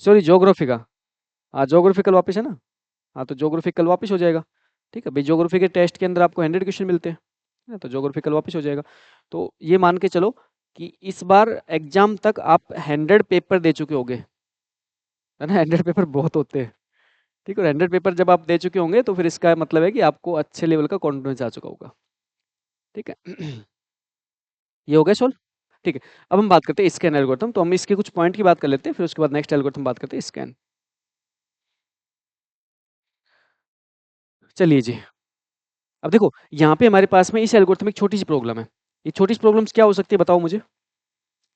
Speaker 1: सॉरी ज्योग्राफी का। हाँ ज्योग्राफी कल वापिस है ना, हाँ तो ज्योग्राफी कल वापिस हो जाएगा। ठीक है भाई, ज्योग्राफी के टेस्ट के अंदर आपको 100 क्वेश्चन मिलते हैं, है ना, तो ज्योग्राफी कल वापिस हो जाएगा। तो ये मान के चलो कि इस बार एग्जाम तक आप 100 पेपर दे चुके होगे, है ना। 100 पेपर बहुत होते हैं, ठीक है। 100 पेपर जब आप दे चुके होंगे तो फिर इसका मतलब है कि आपको अच्छे लेवल का कॉन्फिडेंस आ चुका होगा, ठीक है। ये हो गया सॉल्व, ठीक है। अब हम बात करते हैं स्कैन एल्गोरिथम, तो हम इसके कुछ पॉइंट की बात कर लेते हैं, फिर उसके बाद नेक्स्ट एल्गोरिथम बात करते हैं स्कैन। चलिए जी, अब देखो यहाँ पे हमारे पास में इस एल्गोरिथम में एक छोटी सी प्रॉब्लम है। ये छोटी सी प्रॉब्लम्स क्या हो सकती है बताओ मुझे?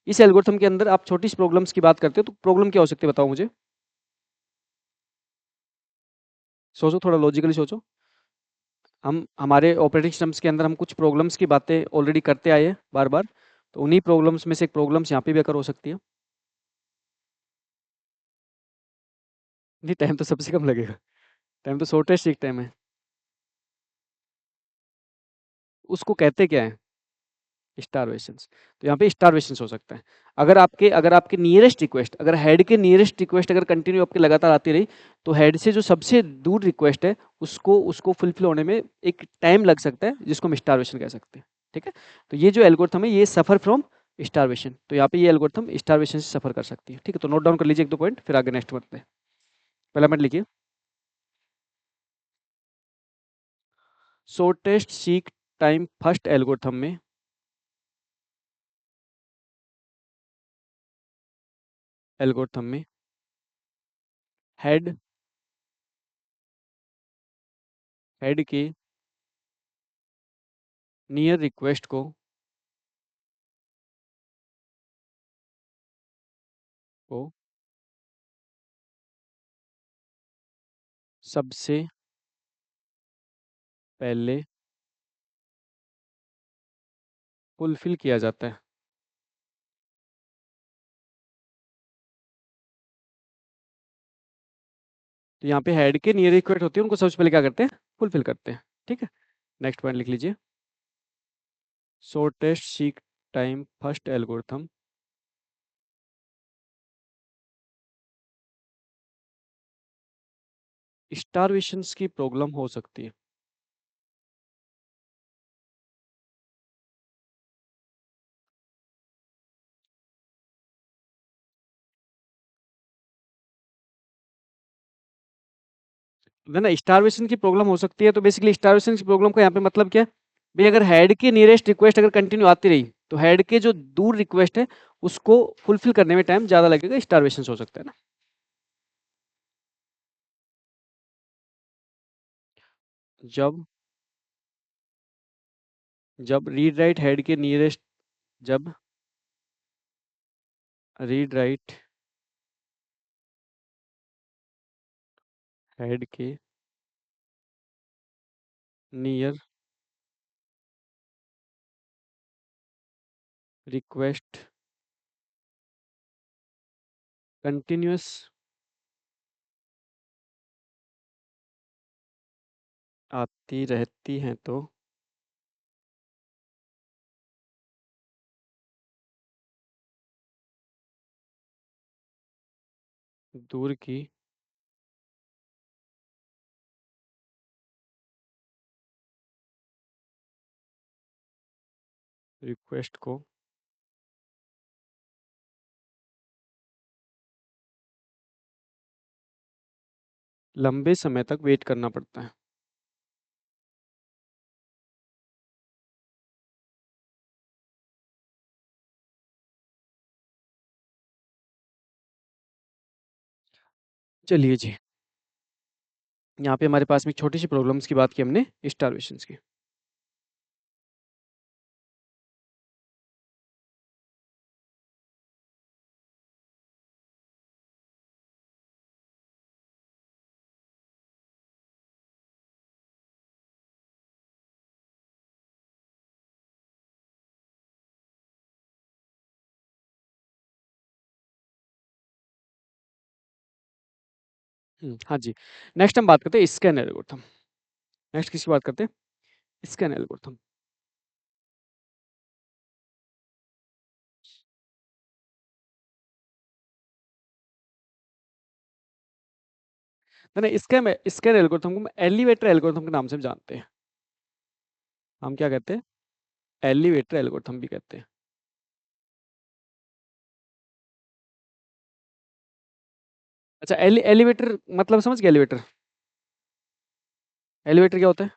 Speaker 1: इस एल्गोरिथम के अंदर आप छोटी सी प्रॉब्लम्स की बात करते हो तो प्रॉब्लम क्या हो सकती है बताओ मुझे? सोचो, थोड़ा लॉजिकली सोचो। हम हमारे ऑपरेटिंग सिस्टम्स के अंदर हम कुछ प्रॉब्लम्स की बातें ऑलरेडी करते आए हैं बार बार, तो उन्हीं प्रॉब्लम्स में से एक प्रॉब्लम्स यहाँ पे भी अगर हो सकती है। नहीं, टाइम तो सबसे कम लगेगा, टाइम तो शॉर्टेस्ट सीक टाइम है। उसको कहते क्या है? स्टारवेशंस। तो यहाँ पे स्टारवेशंस हो सकता है। अगर आपके नियरेस्ट रिक्वेस्ट, अगर हेड के नियरेस्ट रिक्वेस्ट अगर कंटिन्यू आपके लगातार आती रही, तो हेड से जो सबसे दूर रिक्वेस्ट है उसको उसको फुलफिल होने में एक टाइम लग सकता है, जिसको हम स्टारवेशन कह सकते हैं, ठीक है। तो ये जो एल्गोरिथम है ये सफर फ्रॉम स्टारवेशन, तो यहाँ पे ये एल्गोरिथम स्टारवेशन से सफर कर सकती है, ठीक है। तो नोट डाउन कर लीजिए एक दो पॉइंट, फिर आगे नेक्स्ट बढ़ते हैं। पहला पॉइंट लिखिए, shortest seek time first algorithm में हेड हेड के नियर रिक्वेस्ट को सबसे पहले फुलफिल किया जाता है। तो यहाँ पे हेड के नियर इक्वेट होती है, उनको सबसे पहले क्या करते हैं? फुलफिल करते हैं, ठीक है। नेक्स्ट पॉइंट लिख लीजिए, shortest seek time first algorithm starvations की प्रॉब्लम हो सकती है। है ना, स्टारवेशन की प्रॉब्लम हो सकती है, तो बेसिकली स्टारवेशन की प्रॉब्लम का यहाँ पे मतलब क्या है भाई? अगर हेड की नियरेस्ट रिक्वेस्ट अगर कंटिन्यू आती रही, तो हेड के जो दूर रिक्वेस्ट है उसको फुलफिल करने में टाइम ज्यादा लगेगा, स्टारवेशन हो सकता है ना। जब जब रीड राइट हेड के नियरेस्ट जब रीड राइट हेड के नियर रिक्वेस्ट कंटिन्यूअस आती रहती हैं, तो दूर की रिक्वेस्ट को लंबे समय तक वेट करना पड़ता है। चलिए जी, यहाँ पे हमारे पास में छोटी सी प्रॉब्लम्स की बात की हमने, स्टारवेशंस की। हाँ जी। नेक्स्ट हम बात करते हैं स्कैन एल्गोरिथम। नेक्स्ट किसकी बात करते हैं? Scan algorithm. नहीं, नहीं, स्कैन एल्गोरिथम को हम एलिवेटर एल्गोरिथम के नाम से हम जानते हैं। हम क्या कहते हैं? एलिवेटर एल्गोरिथम भी कहते हैं। अच्छा, एलिवेटर मतलब समझ गए एलिवेटर? एलिवेटर क्या होता है?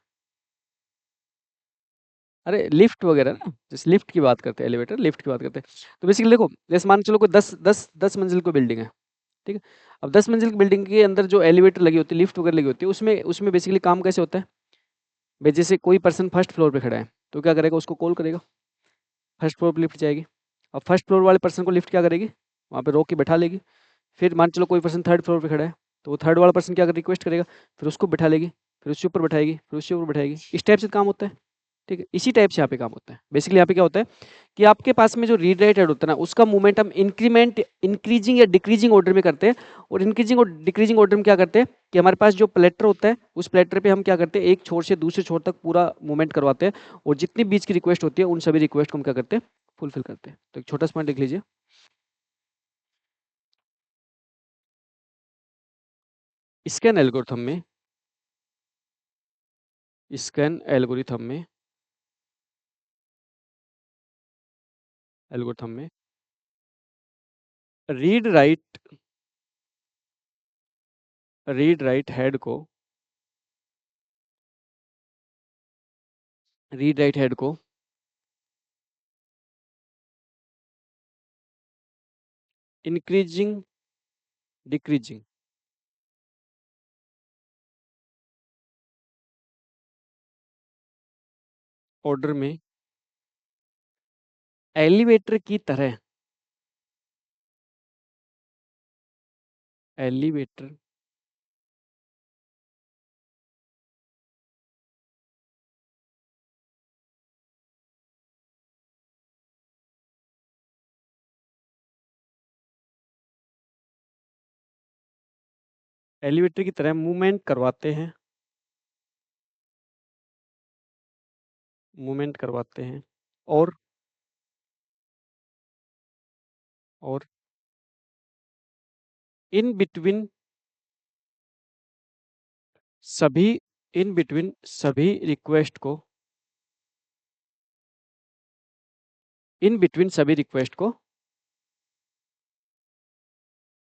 Speaker 1: अरे लिफ्ट वगैरह ना, जैसे लिफ्ट की बात करते हैं, एलिवेटर लिफ्ट की बात करते हैं। तो बेसिकली देखो, जैसे मान के चलो कोई 10 मंजिल की बिल्डिंग है, ठीक है? अब 10 मंजिल की बिल्डिंग के अंदर जो एलिवेटर लगी होती है, लिफ्ट वगैरह लगी होती है, उसमें उसमें बेसिकली काम कैसे होता है? भाई जैसे कोई पर्सन फर्स्ट फ्लोर पे खड़ा है, तो क्या करेगा? उसको कॉल करेगा, फर्स्ट फ्लोर पे लिफ्ट जाएगी। अब फर्स्ट फ्लोर वाले पर्सन को लिफ्ट क्या करेगी? वहाँ पे रोक के बैठा लेगी। फिर मान चलो कोई पर्सन थर्ड फ्लोर पे खड़ा है, तो वो थर्ड वाला पर्सन क्या रिक्वेस्ट करेगा? फिर उसको बैठा लेगी, फिर उसके ऊपर बैठाएगी, फिर उसके ऊपर बैठाएगी। इस टाइप से काम होता है, ठीक है? इसी टाइप से यहाँ पे काम होता है। बेसिकली यहाँ पे क्या होता है कि आपके पास में जो रीड राइट हेड होता है ना, उसका मूवमेंट हम इंक्रीजिंग या डिक्रीजिंग ऑर्डर में करते हैं। और इंक्रीजिंग और डिक्रीजिंग ऑर्डर में क्या करते हैं कि हमारे पास जो प्लेटर होता है, उस प्लेटर पे हम क्या करते हैं, एक छोर से दूसरे छोर तक पूरा मूवमेंट करवाते हैं। और जितनी बीच की रिक्वेस्ट होती है, उन सभी रिक्वेस्ट को हम क्या करते हैं? फुलफिल करते हैं। तो एक छोटा सा पॉइंट लिख लीजिए। स्कैन एल्गोरिथम में स्कैन एल्गोरिथम में रीड राइट हेड को रीड राइट हेड को इंक्रीजिंग डिक्रीजिंग ऑर्डर में एलिवेटर की तरह एलिवेटर एलिवेटर की तरह मूवमेंट करवाते हैं। और और इन बिटवीन सभी सभी रिक्वेस्ट को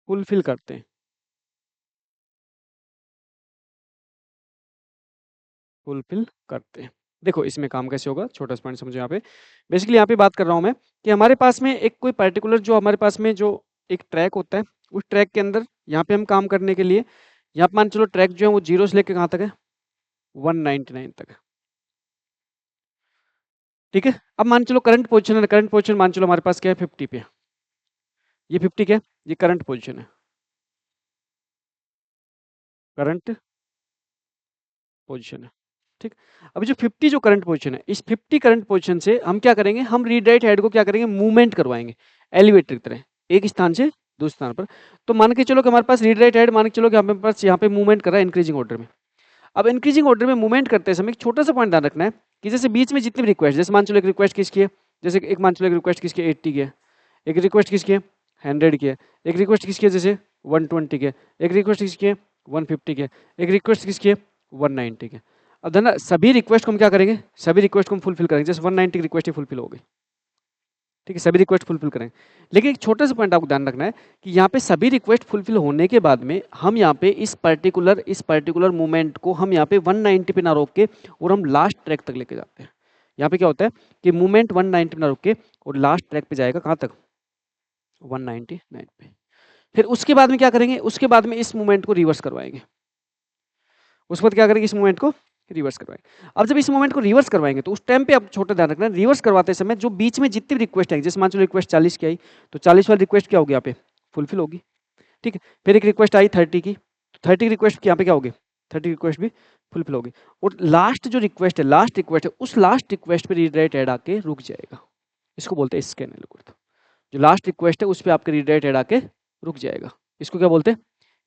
Speaker 1: फुलफिल करते हैं। फुलफिल करते हैं। देखो इसमें काम कैसे होगा, छोटा सा पॉइंट समझो यहाँ पे। बेसिकली यहाँ पे बात कर रहा हूँ मैं कि हमारे पास में एक कोई पर्टिकुलर जो हमारे पास में जो एक ट्रैक होता है, उस ट्रैक के अंदर यहाँ पे हम काम करने के लिए, यहाँ पे मान चलो ट्रैक जो है वो 0 से लेकर कहाँ तक है? 199 तक है, ठीक है? अब मान चलो करंट पोजीशन मान चलो हमारे पास क्या है? 50 पे। ये 50 क्या है? ये करंट पोजीशन है, करंट पोजीशन है, ठीक? अभी जो 50 जो करंट पोजीशन है, इस 50 करंट पोजीशन से हम क्या करेंगे? हम रीड राइट हेड को क्या करेंगे? मूवमेंट करवाएंगे एलिवेटर की तरह, एक स्थान से दूसरे स्थान पर। तो मान के चलो कि हमारे पास रीड राइट हेड, मान के चलो कि हमारे पास यहाँ पे मूवमेंट कर रहा है इंक्रीजिंग ऑर्डर में। अब इंक्रीजिंग ऑर्डर में मूवमेंट करते समय एक छोटा सा पॉइंट ध्यान रखना है कि जैसे बीच में जितनी भी रिक्वेस्ट, जैसे मान चलो एक रिक्वेस्ट किसकी है? जैसे एक मान चलो एक रिक्वेस्ट किसकी है? 80 की है। एक रिक्वेस्ट किसकी है? 100 की है। एक रिक्वेस्ट किसकी है? जैसे 120 की है। एक रिक्वेस्ट किसकी है? 150 की है। एक रिक्वेस्ट किसकी है? 190 की है। अब ध्यान रखना, सभी रिक्वेस्ट को हम क्या करेंगे? सभी रिक्वेस्ट को हम फुलफिल करेंगे। जैसे 190 की रिक्वेस्ट ही फुलफिल हो गई, ठीक है? सभी रिक्वेस्ट फुलफिल करेंगे। लेकिन एक छोटा सा पॉइंट आपको ध्यान रखना है कि यहाँ पे सभी रिक्वेस्ट फुलफिल होने के बाद में हम यहाँ पे इस पर्टिकुलर मूवमेंट को हम यहाँ पे 190 पे ना रोक के और हम लास्ट ट्रैक तक लेके जाते हैं। यहाँ पे क्या होता है कि मूवमेंट 190 पे ना रोक के और लास्ट ट्रैक पे जाएगा, कहाँ तक? 199 पे। फिर उसके बाद में क्या करेंगे? उसके बाद में इस मूवमेंट को रिवर्स करवाएंगे। उसके बाद क्या करेंगे? इस मूवमेंट को रिवर्स करवाएंगे। अब जब इस मूवमेंट को रिवर्स करवाएंगे तो उस टाइम पे आप छोटा ध्यान रखना, रिवर्स करवाते समय जो बीच में जितनी भी रिक्वेस्ट आई, जैसे मान चलो रिक्वेस्ट 40 की आई, तो 40 वाली रिक्वेस्ट क्या होगी? यहाँ पे फुलफिल होगी, ठीक है? फिर एक रिक्वेस्ट आई 30 की, तो 30 की रिक्वेस्ट यहाँ पे क्या होगी? 30 रिक्वेस्ट भी फुलफिल होगी। और लास्ट जो रिक्वेस्ट है, उस लास्ट रिक्वेस्ट पे रीड राइट ऐड आके रुक जाएगा। इसको बोलते हैं स्कैन एल्गोरिथम। जो लास्ट रिक्वेस्ट है उस पर आपके रीड राइट ऐड आके रुक जाएगा, इसको क्या बोलते हैं?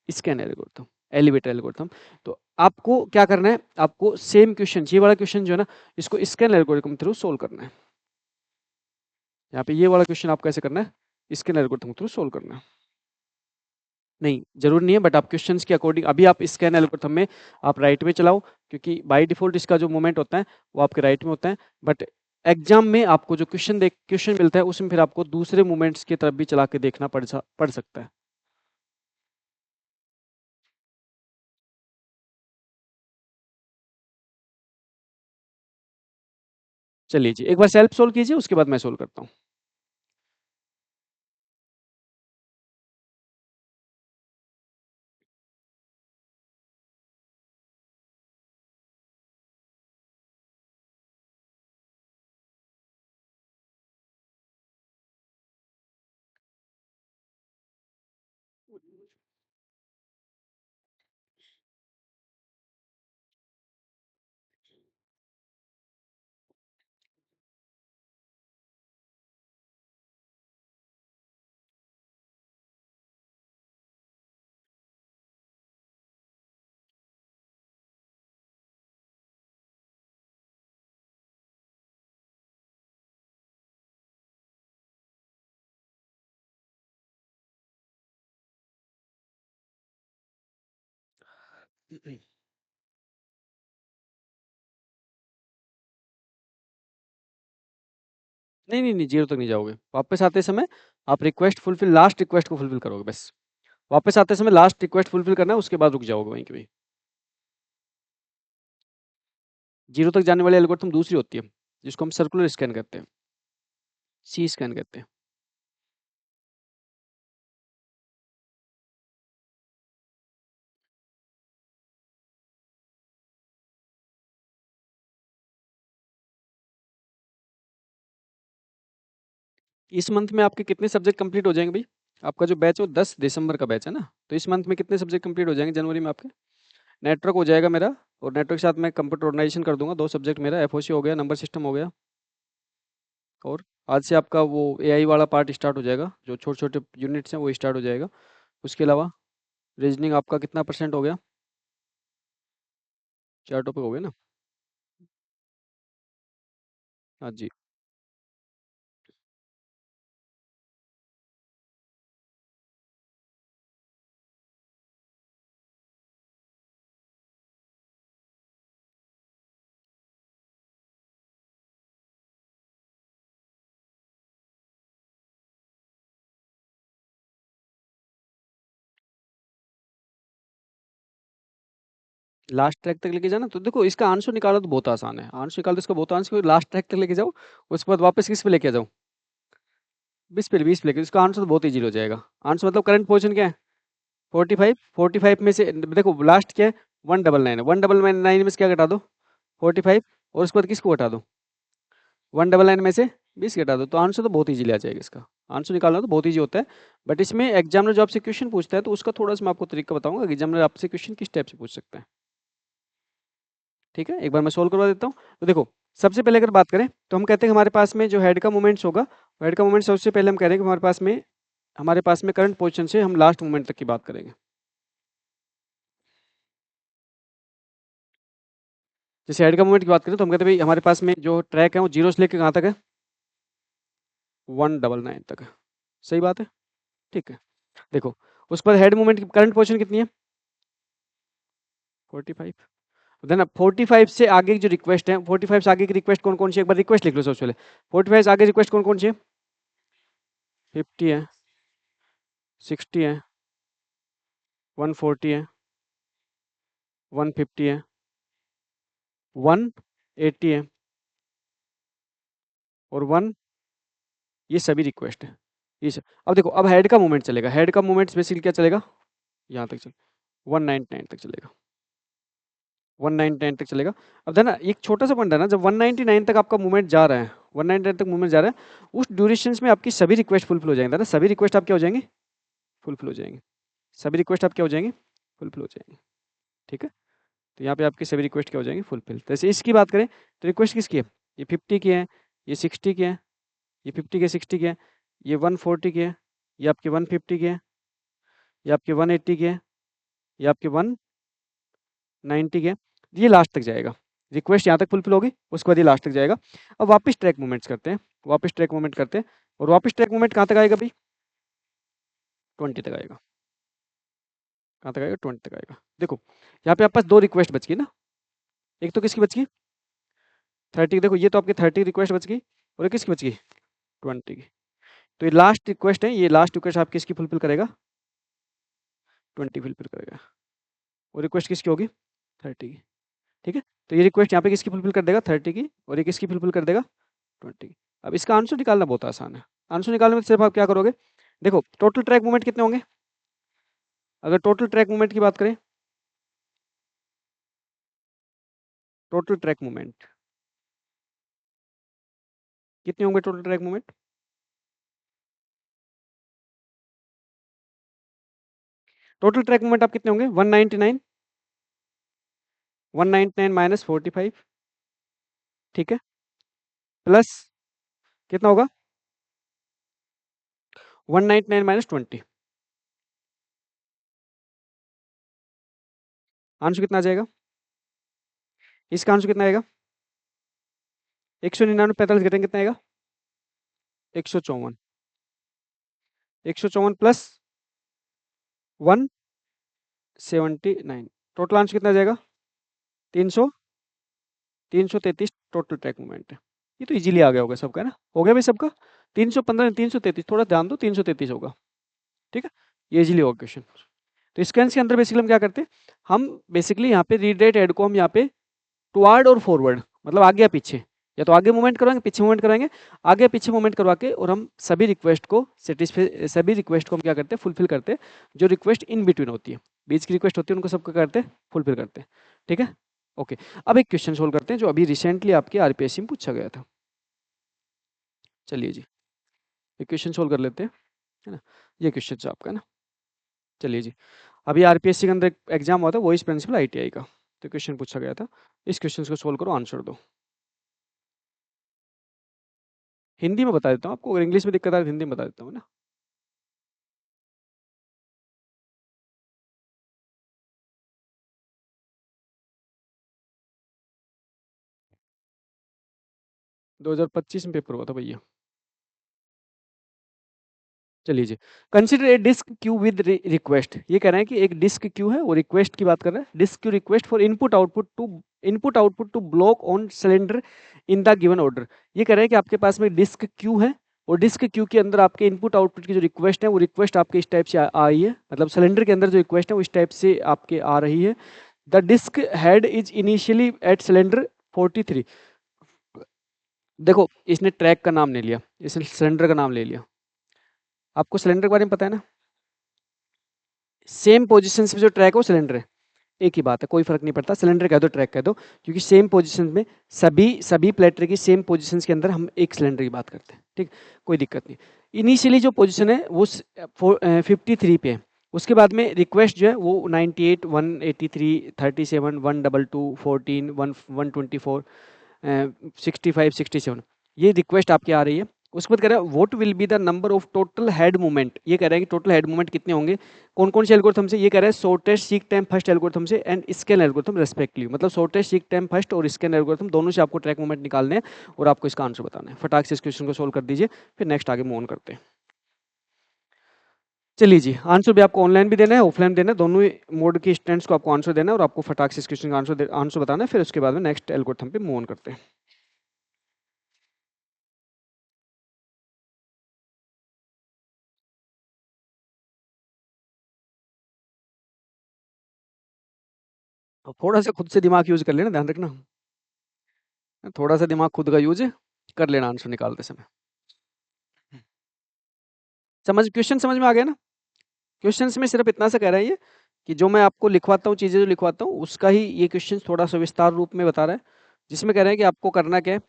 Speaker 1: Scan algorithm. Elevator algorithm. तो आपको क्या करना है, आपको सेम क्वेश्चन, ये वाला क्वेश्चन जो है ना, इसको स्कैन एल्गोरिथम थ्रू सोल्व करना है। यहाँ पे ये वाला क्वेश्चन आप कैसे करना है, स्कैन एल्गोरिथम थ्रू सोल्व करना है। नहीं, ज़रूरी नहीं है, बट आप क्वेश्चंस के अकॉर्डिंग अभी आप स्कैन एल्गोरिथम में आप राइट में चलाओ, क्योंकि बाय डिफ़ॉल्ट इसका जो मूवमेंट होता है, वो आपके राइट में होता है। बट एग्ज़ाम में आपको जो क्वेश्चन मिलता है, उसमें फिर आपको दूसरे मूवमेंट्स की तरफ भी चला के देखना पड़ सकता है। चलिए जी, एक बार सेल्फ सोल्व कीजिए, उसके बाद मैं सोल्व करता हूँ। नहीं, नहीं, नहीं, 0 तक नहीं जाओगे। वापस आते समय आप लास्ट रिक्वेस्ट को फुलफिल करोगे बस। वापस आते समय लास्ट रिक्वेस्ट फुलफिल करना है, उसके बाद रुक जाओगे वहीं के वहीं। 0 तक जाने वाली एल्गोरिथम दूसरी होती है, जिसको हम सर्कुलर स्कैन कहते हैं, सी स्कैन कहते हैं। इस मंथ में आपके कितने सब्जेक्ट कंप्लीट हो जाएंगे भाई? आपका जो बैच है वो 10 दिसंबर का बैच है ना, तो इस मंथ में कितने सब्जेक्ट कंप्लीट हो जाएंगे जनवरी में आपके? नेटवर्क हो जाएगा मेरा, और नेटवर्क के साथ मैं कंप्यूटर ऑर्गेनाइजेशन कर दूंगा, 2 सब्जेक्ट मेरा, एफओसी हो गया, नंबर सिस्टम हो गया। और आज से आपका वो एआई वाला पार्ट स्टार्ट हो जाएगा, जो छोटे छोटे यूनिट्स हैं वो स्टार्ट हो जाएगा। उसके अलावा रीजनिंग आपका कितना परसेंट हो गया? 4 टॉपिक हो गए ना? हाँ जी। लास्ट ट्रैक तक लेके जाना, तो देखो इसका आंसर निकालना तो बहुत आसान है, आंसर निकाल दो इसका, बहुत आंसर लास्ट ट्रैक तक लेके जाओ, उसके बाद वापस किस पे लेके जाओ? 20 पे लेके, इसका आंसर तो बहुत ईजी हो जाएगा। आंसर मतलब करंट पोजीशन क्या है? 45, 45 में से देखो लास्ट क्या है? 199 है, 199 में से क्या घटा दो? 45, और उसके बाद किसको घटा दो? 199 में से 20 घटा दो, तो आंसर तो बहुत ईजिली आ जाएगा इसका। आंसर निकालना तो बहुत ईजी होता है, बट इसमें एग्जामिनर जो आपसे क्वेश्चन पूछता है, तो उसका थोड़ा सा मैं आपको तरीका बताऊंगा कि एग्जामिनर आपसे क्वेश्चन किस टाइप से पूछ सकता है। ठीक है, एक बार मैं सोल्व करवा देता हूँ। तो देखो, सबसे पहले अगर बात करें, तो हम कहते हैं हमारे पास में जो हेड का मोमेंट्स होगा, हेड का मोमेंट सबसे पहले हम कह रहे हैं कि हमारे पास में करंट पोजीशन से हम लास्ट मोमेंट तक की बात करेंगे। जैसे हेड का मोमेंट की बात करें, तो हम कहते हैं भाई हमारे पास में जो ट्रैक है वो 0 से लेकर कहाँ तक है? 199 तक है। सही बात है, ठीक है। देखो, उस पर हेड मोमेंट की करंट पोजीशन कितनी है? 45। देन 45 से आगे की जो रिक्वेस्ट है, 45 से आगे की रिक्वेस्ट कौन कौन सी है, एक बार रिक्वेस्ट लिख लो सबसे पहले। 45 से आगे रिक्वेस्ट कौन कौन सी है? 50 है, 60 है, 140 है, 150 है, 180 है, और 1, ये सभी रिक्वेस्ट है। अब देखो, अब हेड का मूवमेंट चलेगा, हेड का मूवमेंट बेसिकली क्या चलेगा? यहाँ तक चल 199 तक चलेगा, 199 तक चलेगा। अब है ना, एक छोटा सा पॉइंट है ना, जब 199 तक आपका मूवमेंट जा रहा है, 199 तक मूवमेंट जा रहा है, उस ड्यूरेशन में आपकी सभी रिक्वेस्ट फुलफिल हो जाएंगे ना, सभी रिक्वेस्ट आप क्या हो जाएंगे? फुलफिल हो जाएंगे। सभी रिक्वेस्ट आप क्या हो जाएंगे? फुलफिल हो जाएंगे। ठीक है, तो यहाँ पे आपकी सभी रिक्वेस्ट क्या हो जाएंगे? फुलफिल। जैसे इसकी बात करें, तो रिक्वेस्ट किसकी है? ये 50 की है, ये 60 की है, ये 50 के 60 की है, ये 140 की है, ये आपकी 150 की है, ये आपकी 180 की है, ये आपके 190 के, ये लास्ट तक जाएगा। रिक्वेस्ट यहाँ तक फुलफिल होगी, उसके बाद ये लास्ट तक जाएगा। अब वापस ट्रैक मूवमेंट्स करते हैं, वापस ट्रैक मूवमेंट करते हैं, और वापस ट्रैक मूवमेंट कहाँ तक आएगा भाई? 20 तक आएगा। कहाँ तक आएगा? 20 तक आएगा। देखो यहाँ पे आपके पास 2 रिक्वेस्ट बच गई ना, एक तो किसकी बच गई? 30 की। देखो ये तो आपकी 30 रिक्वेस्ट बच गई, और ये किसकी बच गई? 20 की। तो ये लास्ट रिक्वेस्ट है, ये लास्ट रिक्वेस्ट आप किसकी फुलफिल करेगा? 20 फुलफिल करेगा। और रिक्वेस्ट किसकी होगी? 30 की। ठीक है, तो ये रिक्वेस्ट यहाँ पे किसकी फुलफिल कर देगा? 30 की। और ये किसकी फुलफिल कर देगा? 20 की। अब इसका आंसर निकालना बहुत आसान है। आंसर निकालने में सिर्फ आप क्या करोगे? देखो टोटल ट्रैक मूवमेंट कितने होंगे? अगर टोटल ट्रैक मूवमेंट की बात करें, टोटल ट्रैक मूवमेंट कितने होंगे? Total track movement, total track movement आप कितने होंगे? 199, 199 माइनस 45, ठीक है, प्लस कितना होगा? 199 माइनस 20। आंसर कितना आ जाएगा? इसका आंसर कितना आएगा? 199 45 घटेंगे कितना आएगा? 154। 154 प्लस 179, टोटल आंसर कितना आ जाएगा? 300, 333 टोटल ट्रैक मूवमेंट है। ये तो इजीली आ गया होगा सबका, है ना? हो गया भाई सबका? 315, 333, थोड़ा ध्यान दो, 333 होगा। ठीक है, ये इजीली होगा क्वेश्चन। तो स्कैन्स के अंदर बेसिकली हम क्या करते हैं? हम बेसिकली यहाँ पे रीड राइट एड को हम यहाँ पे टुवर्ड और फॉरवर्ड, मतलब आगे या पीछे, या तो आगे मूवमेंट करवाएंगे, पीछे मूवमेंट कराएंगे, आगे पीछे मूवमेंट करवा के, और हम सभी रिक्वेस्ट को सेटिस्फाई, सभी रिक्वेस्ट को हम क्या करते हैं? फुलफिल करते हैं। जो रिक्वेस्ट इन बिटवीन होती है, बीच की रिक्वेस्ट होती है, उनको सबको करते हैं, फुलफिल करते हैं। ठीक है, ओके। अब एक क्वेश्चन सोल्व करते हैं जो अभी रिसेंटली आपके आरपीएससी में पूछा गया था। चलिए जी, एक क्वेश्चन सोल्व कर लेते हैं, है ना? ये क्वेश्चन आपका है ना? चलिए जी, अभी आरपीएससी के अंदर एग्जाम हुआ था, वॉइस प्रिंसिपल आईटीआई का, तो क्वेश्चन पूछा गया था। इस क्वेश्चन को सोल्व करो, आंसर दो। हिंदी में बता देता हूँ आपको, अगर इंग्लिश में दिक्कत आ रही है हिंदी में बता देता हूँ ना। 2025 में पेपर हुआ था भैया। चलिए जी, consider a disk queue with request. ये कह रहे हैं कि एक डिस्क क्यू है, वो रिक्वेस्ट की बात कर रहा है। Disk queue request for input output to block on cylinder in the given order. ये कह रहे हैं कि आपके पास में डिस्क क्यू है, और डिस्क क्यू के अंदर आपके इनपुट आउटपुट की जो रिक्वेस्ट है, वो रिक्वेस्ट आपके इस टाइप से आ रही है, मतलब सिलेंडर के अंदर जो रिक्वेस्ट है वो इस टाइप से आपके आ रही है। The disk head is initially at cylinder 43। देखो इसने ट्रैक का नाम नहीं लिया, इसने सिलेंडर का नाम ले लिया। आपको सिलेंडर के बारे में पता है ना? सेम पोजीशन पे जो ट्रैक है वो सिलेंडर है, एक ही बात है, कोई फर्क नहीं पड़ता, सिलेंडर कह दो ट्रैक कह दो, क्योंकि सेम पोजीशन में सभी सभी प्लेटर की सेम पोजीशंस के अंदर हम एक सिलेंडर की बात करते हैं। ठीक, कोई दिक्कत नहीं। इनिशियली जो पोजीशन है वो 53 पे है, उसके बाद में रिक्वेस्ट जो है वो 98, 183, 37, 122, 14, 124, 65, 67, ये रिक्वेस्ट आपकी आ रही है। उसके बाद कह रहा है what will be the number of total head movement. ये कह रहा है कि टोटल हेड मूवमेंट कितने होंगे, कौन कौन से एल्गोरिथम से? ये कह रहा है shortest seek time first algorithm से एंड स्कैन एल्गोरिथम रेस्पेक्टिवली, मतलब शॉर्टेस्ट सीक टाइम फर्स्ट और स्कैन एल्गोरिथम दोनों से आपको ट्रैक मूवमेंट निकालने हैं, और आपको इसका आंसर बताना है। फटाक से इस क्वेश्चन को सोल्व कर दीजिए, फिर नेक्स्ट आगे मूव ऑन करते हैं। चलिए जी, आंसर भी आपको ऑनलाइन भी देना है, ऑफलाइन देना है, दोनों मोड के स्टूडेंट्स को आपको आंसर देना है, और आपको फटाक से इस क्वेश्चन का आंसर बताना है, फिर उसके बाद में नेक्स्ट एल्गोरिथम पे मूव ऑन करते हैं। तो थोड़ा सा खुद से दिमाग यूज कर लेना, ध्यान रखना, थोड़ा सा दिमाग खुद का यूज कर लेना आंसर निकालते समय। क्वेश्चन समझ में आ गया ना? क्वेश्चंस में सिर्फ इतना सा कह रहा है ये, कि जो मैं आपको लिखवाता हूँ, चीज़ें जो लिखवाता हूँ, उसका ही ये क्वेश्चन थोड़ा सा विस्तार रूप में बता रहा है, जिसमें कह रहा है कि आपको करना क्या है।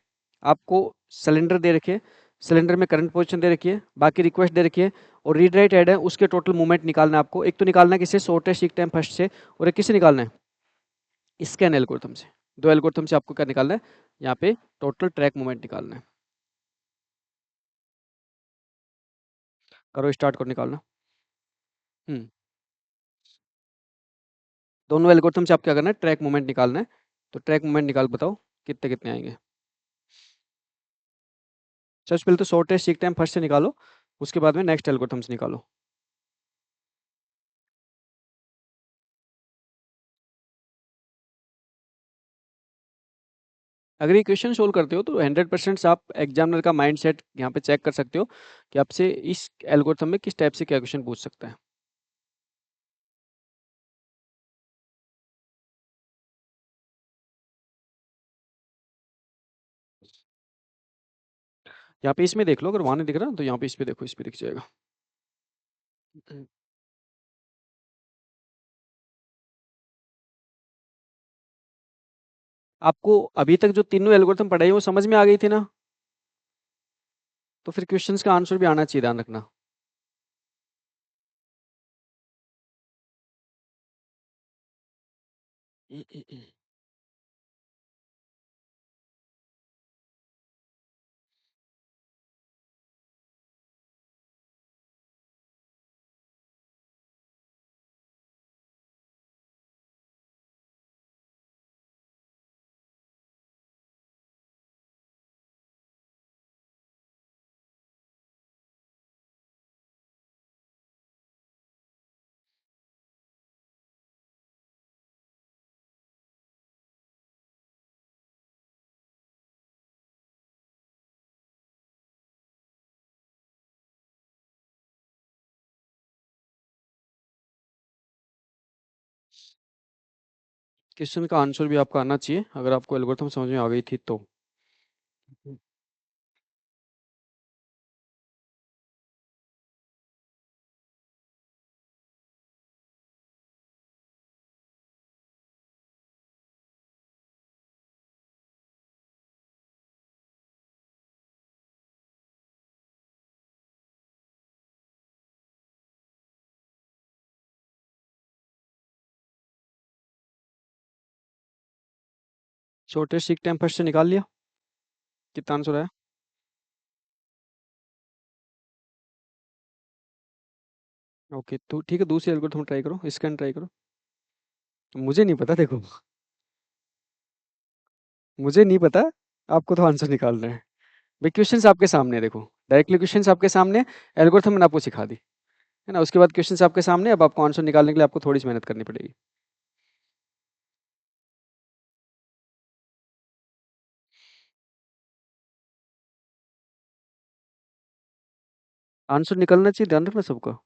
Speaker 1: आपको सिलेंडर दे रखिए, सिलेंडर में करंट पोजीशन दे रखी है, बाकी रिक्वेस्ट दे रखी है, और रीड राइट ऐड है, उसके टोटल मूवमेंट निकालना है आपको। एक तो निकालना है किससे? शॉर्टेस्ट सीक टाइम फर्स्ट से, और एक किससे निकालना है? स्कैन एल्गोरिथम से। दो एल्गोरिथम से आपको क्या निकालना है? यहाँ पे टोटल ट्रैक मूवमेंट निकालना है। करो, स्टार्ट करो निकालना। हम्म दोनों एल्गोरिथम से आप क्या करना है, ट्रैक मोमेंट निकालना है। तो ट्रैक मोमेंट निकाल बताओ कितने कितने आएंगे। सबसे पहले तो शॉर्टेस्ट सीक टाइम फर्स्ट से निकालो, उसके बाद में नेक्स्ट एल्गोरिथम से निकालो। अगर ये क्वेश्चन सोल्व करते हो तो 100% आप एग्जामिनर का माइंड सेट यहाँ पे चेक कर सकते हो कि आपसे इस एल्गोरिथम में किस टाइप से क्या क्वेश्चन पूछ सकता है। यहाँ पे इसमें देख लो, अगर वहां नहीं दिख रहा तो यहाँ पे इस पे देखो, इस पे दिख जाएगा। आपको अभी तक जो तीनों एल्गोरिथम पढ़ाई वो समझ में आ गई थी ना, तो फिर क्वेश्चंस का आंसर भी आना चाहिए, ध्यान रखना। क्वेश्चन का आंसर भी आपका आना चाहिए, अगर आपको एल्गोरिथम समझ में आ गई थी तो। शॉर्टेस्ट सीक टाइम फर्स्ट से निकाल लिया, कितना आंसर आया। ओके, तो ठीक है, दूसरी एल्गोरिथम ट्राई करो, स्कैन ट्राई करो। मुझे नहीं पता, देखो मुझे नहीं पता, आपको तो आंसर निकालना है। भाई क्वेश्चंस आपके सामने है, देखो डायरेक्टली क्वेश्चंस आपके सामने, एल्गोरिथम मैंने आपको सिखा दी है ना। उसके बाद क्वेश्चंस आपके सामने, अब आपको आंसर निकालने के लिए आपको थोड़ी सी मेहनत करनी पड़ेगी। आंसर निकलना चाहिए, ध्यान रखना सबका।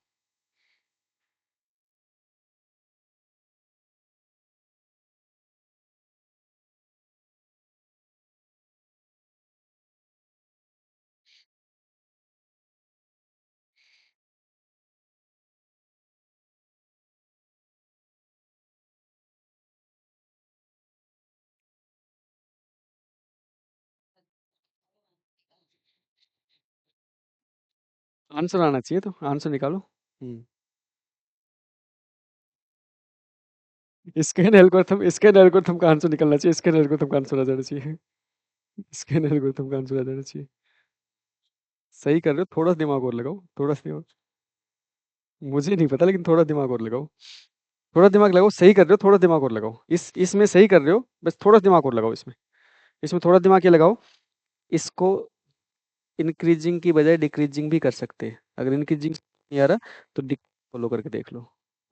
Speaker 1: आंसर आना चाहिए, तो आंसर निकालो। स्कैन एल्गोरिथम का आंसर निकलना चाहिए, स्कैन एल्गोरिथम का आंसर आ जाना चाहिए। स्कैन एल्गोरिथम का आंसर आ जाना चाहिए। सही कर रहे हो, थोड़ा सा दिमाग और लगाओ, थोड़ा सा दिमाग। मुझे नहीं पता, लेकिन थोड़ा दिमाग और लगाओ। थोड़ा दिमाग लगाओ, सही कर रहे हो, थोड़ा दिमाग और लगाओ, इस इसमें सही कर रहे हो, बस थोड़ा दिमाग और लगाओ इसमें। इसमें थोड़ा दिमाग ये लगाओ, इसको इंक्रीजिंग की बजाय डिक्रीजिंग भी कर सकते हैं। अगर इंक्रीजिंग नहीं आ रहा तो फॉलो करके देख लो,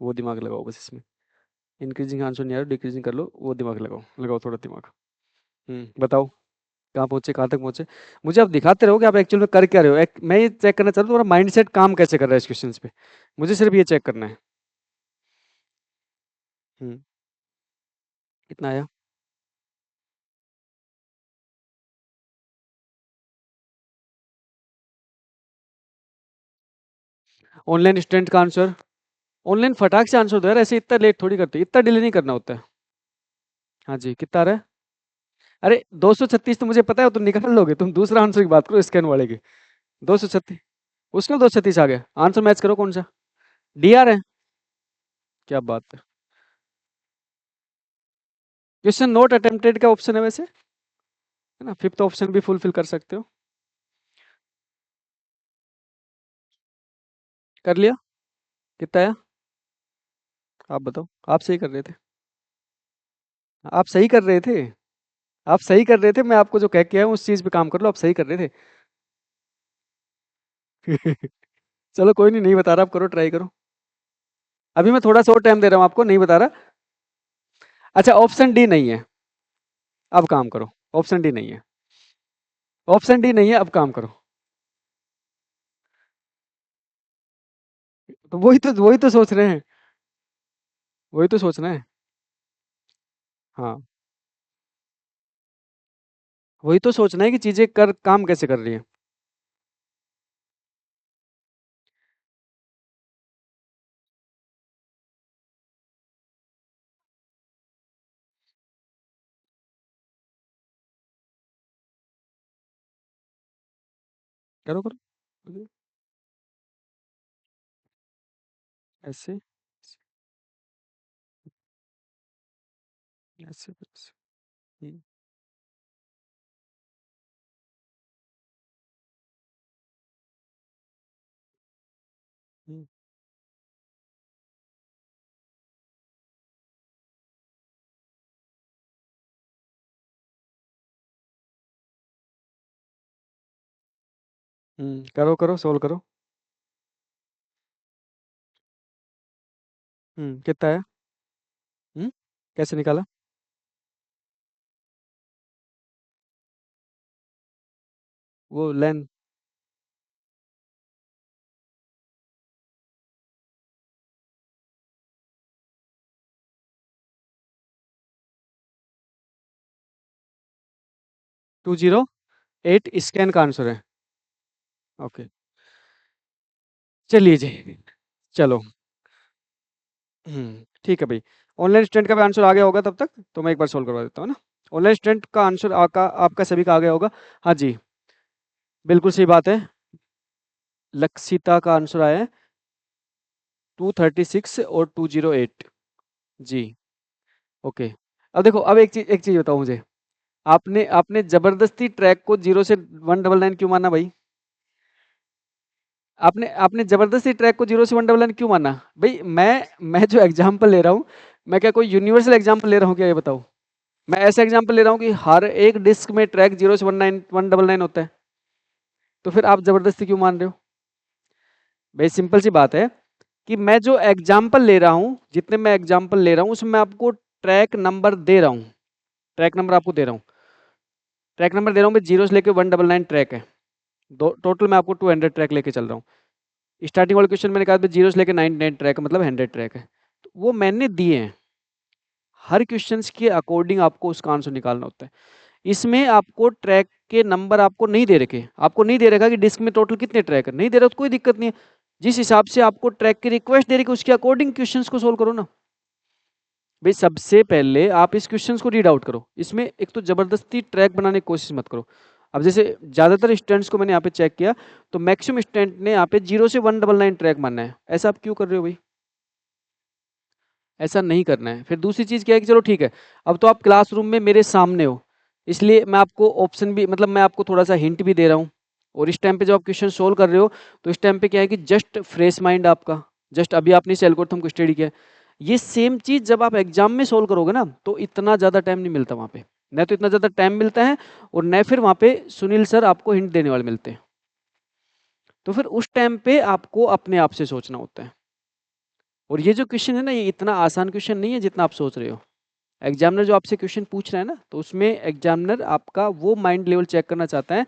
Speaker 1: वो दिमाग लगाओ बस इसमें। इंक्रीजिंग आंसर नहीं आ रहा, डिक्रीजिंग कर लो, वो दिमाग लगाओ, लगाओ थोड़ा दिमाग। बताओ कहाँ पहुंचे, कहाँ तक पहुंचे। मुझे आप दिखाते रहो कि आप एक्चुअल में कर क्या रहे हो। मैं ये चेक करना चाहता हूँ तुम्हारा माइंडसेट काम कैसे कर रहा है इस क्वेश्चन पे। मुझे सिर्फ ये चेक करना है। हम्म कितना आया। ऑनलाइन स्टूडेंट का आंसर, ऑनलाइन फटाक से आंसर दो यार, ऐसे इतना लेट थोड़ी करते, इतना डिले नहीं करना होता है। हाँ जी, कितना आ रहा है। अरे 236 तो मुझे पता है, तुम निकाल लोगे, तुम दूसरा आंसर की बात करो, स्कैन वाले की। 236, उसका 236 आ गया, आंसर मैच करो कौन सा। डी आ रहा है। क्या बात है। क्वेश्चन नॉट अटेम्प्टेड का ऑप्शन है वैसे, है ना, फिफ्थ ऑप्शन भी फुलफिल कर सकते हो। कर लिया, कितना आया। आप बताओ, आप सही कर रहे थे।
Speaker 2: आप सही कर रहे थे, आप सही कर रहे थे, मैं आपको जो कह के आया हूँ उस चीज़ पे काम कर लो, आप सही कर रहे थे। चलो कोई नहीं, नहीं बता रहा, आप करो, ट्राई करो। अभी मैं थोड़ा सा और टाइम दे रहा हूँ आपको, नहीं बता रहा। अच्छा, ऑप्शन डी नहीं है, अब काम करो। ऑप्शन डी नहीं है, ऑप्शन डी नहीं है, अब काम करो। तो वही तो सोच रहे हैं, वही तो सोचना है। हाँ, वही तो सोचना है कि चीजें कर काम कैसे कर रही है। करो करो, ऐसे ऐसे ऐसे। हम्म, हम्म, करो करो, सोल्व करो। कितना है? हम्म, कैसे निकाला? वो लेन 208 स्कैन का आंसर है। ओके, चलिए जी, चलो। ठीक है भाई। ऑनलाइन स्टूडेंट का भी आंसर आ गया होगा तब तक, तो मैं एक बार सोल्व करवा देता हूँ ना। ऑनलाइन स्टूडेंट का आंसर आपका सभी का आ गया होगा। हाँ जी, बिल्कुल सही बात है। लक्षिता का आंसर आया है 236 और 208। जी, ओके। अब देखो, अब एक चीज बताओ मुझे। आपने आपने जबरदस्ती ट्रैक को 0 से 199 क्यों माना भाई? आपने आपने जबरदस्ती ट्रैक को 0 से 199 क्यों माना? भाई मैं जो एग्जाम्पल ले रहा हूँ, मैं क्या कोई यूनिवर्सल एग्जाम्पल ले रहा हूँ क्या, ये बताओ? मैं ऐसा एग्जाम्पल ले रहा हूँ कि हर एक डिस्क में ट्रैक 0 से 199 होता है, तो फिर आप जबरदस्ती क्यों मान रहे हो? भाई सिंपल सी बात है कि मैं जो एग्जाम्पल ले रहा हूँ, जितने मैं एग्जाम्पल ले रहा हूँ उसमें मैं आपको ट्रैक नंबर दे रहा हूँ, ट्रैक नंबर आपको दे रहा हूँ। ट्रैक नंबर दे रहा हूँ मैं, 0 से लेके 199 ट्रैक है। दो टोटल मैं आपको 200 ट्रैक लेके चल रहा हूँ। स्टार्टिंग वाले क्वेश्चन मैंने कहा था 0 से लेके 99 ट्रैक है, मतलब 100 ट्रैक है। तो वो मैंने दिए हैं। हर क्वेश्चंस के अकॉर्डिंग आपको उसका आंसर निकालना होता है। इसमें आपको ट्रैक के नंबर आपको नहीं दे रखे, आपको नहीं दे रखा कि डिस्क में टोटल कितने ट्रैक है, नहीं दे रहा तो कोई दिक्कत नहीं है। जिस हिसाब से आपको ट्रैक की रिक्वेस्ट दे रखी उसके अकॉर्डिंग क्वेश्चंस को सोल्व करो ना। भाई सबसे पहले आप इस क्वेश्चंस को रीड आउट करो, इसमें एक तो जबरदस्ती ट्रैक बनाने की कोशिश मत करो। अब जैसे ज्यादातर स्टूडेंट्स को मैंने यहाँ पे चेक किया, तो मैक्सिमम स्टूडेंट ने यहाँ पे 0 से 199 ट्रैक मानना है। ऐसा आप क्यों कर रहे हो भाई? ऐसा नहीं करना है। फिर दूसरी चीज़ क्या है कि चलो ठीक है, अब तो आप क्लासरूम में मेरे सामने हो, इसलिए मैं आपको ऑप्शन भी, मतलब मैं आपको थोड़ा सा हिंट भी दे रहा हूँ। और इस टाइम पे जब आप क्वेश्चन सोल्व कर रहे हो, तो इस टाइम पे क्या है कि जस्ट फ्रेश माइंड आपका, जस्ट अभी आपने इस एल्गोरिथम को स्टडी किया है। ये सेम चीज़ जब आप एग्जाम में सोल्व करोगे ना, तो इतना ज़्यादा टाइम नहीं मिलता वहाँ पे। न तो इतना ज़्यादा टाइम मिलता है, और न फिर वहाँ पे सुनील सर आपको हिंट देने वाले मिलते हैं। तो फिर उस टाइम पे आपको अपने आप से सोचना होता है। और ये जो क्वेश्चन है ना, ये इतना आसान क्वेश्चन नहीं है जितना आप सोच रहे हो। एग्जामिनर जो आपसे क्वेश्चन पूछ रहा है ना, तो उसमें एग्जामिनर आपका वो माइंड लेवल चेक करना चाहता है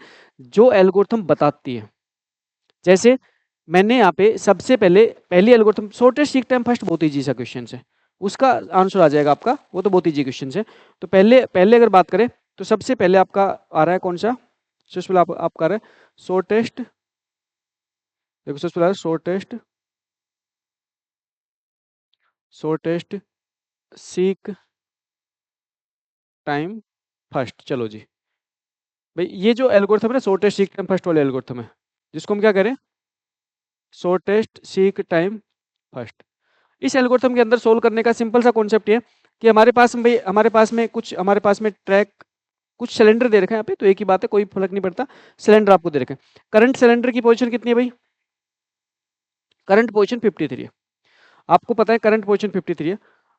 Speaker 2: जो एल्गोरिथम बताती है। जैसे मैंने यहाँ पे सबसे पहले पहली algorithm, shortest seek time first बहुत ईजी सा क्वेश्चन है, उसका आंसर आ जाएगा आपका, वो तो बहुत ईजी क्वेश्चन है। तो पहले पहले अगर बात करें, तो सबसे पहले आपका आ रहा है कौन सा? सबसे पहले आपका आ रहा है शॉर्टेस्ट, देखो सबसे पहले shortest, shortest seek time first. चलो जी, भाई ये जो एल्गोरिथम है ना, शॉर्टेस्ट सीक टाइम फर्स्ट वाले एल्गोरिथम है, जिसको हम क्या करें, शॉर्टेस्ट सीक टाइम फर्स्ट। इस एल्गोरिथम के अंदर सोल्व करने का सिंपल सा कॉन्सेप्ट ये है कि हमारे पास में भाई, हमारे पास में ट्रैक, कुछ सिलेंडर दे रखे हैं यहाँ पे, तो एक ही बात है, कोई फर्क नहीं पड़ता। सिलेंडर आपको दे रखे हैं। करंट सिलेंडर की पोजीशन कितनी है भाई? करंट पोजीशन 53 है। आपको पता है करंट पोजीशन 53 है।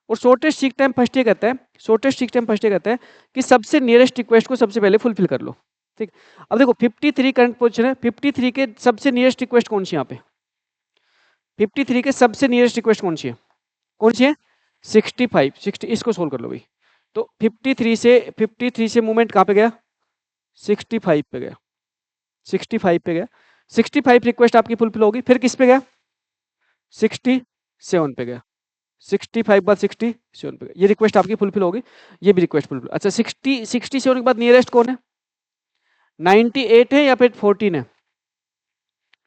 Speaker 2: और शॉर्टेस्ट सीक टाइम फर्स्ट ये कहता है, शॉर्टेस्ट सीक टाइम फर्स्ट ये कहता है कि सबसे नियरेस्ट रिक्वेस्ट को सबसे पहले फुलफिल कर लो। ठीक, अब देखो 53 करंट पोजीशन है, 53 के सबसे नियरेस्ट रिक्वेस्ट कौन सी है यहाँ पे? 53 के सबसे नियरेस्ट रिक्वेस्ट कौन सी है? कौन सी है? 65, 60, इसको सोल्व कर लो भाई। तो 53 से मूवमेंट कहाँ पे गया? 65 पे गया, 65 पे गया। 65 रिक्वेस्ट आपकी फुलफिल होगी, फिर किस पे गया? 67 पे गया, 65 के बाद 67 पे गया। ये रिक्वेस्ट आपकी फुलफिल होगी, ये भी रिक्वेस्ट फुलफिल। अच्छा 67 के बाद नियरेस्ट कौन है? 98 है या फिर 14 है?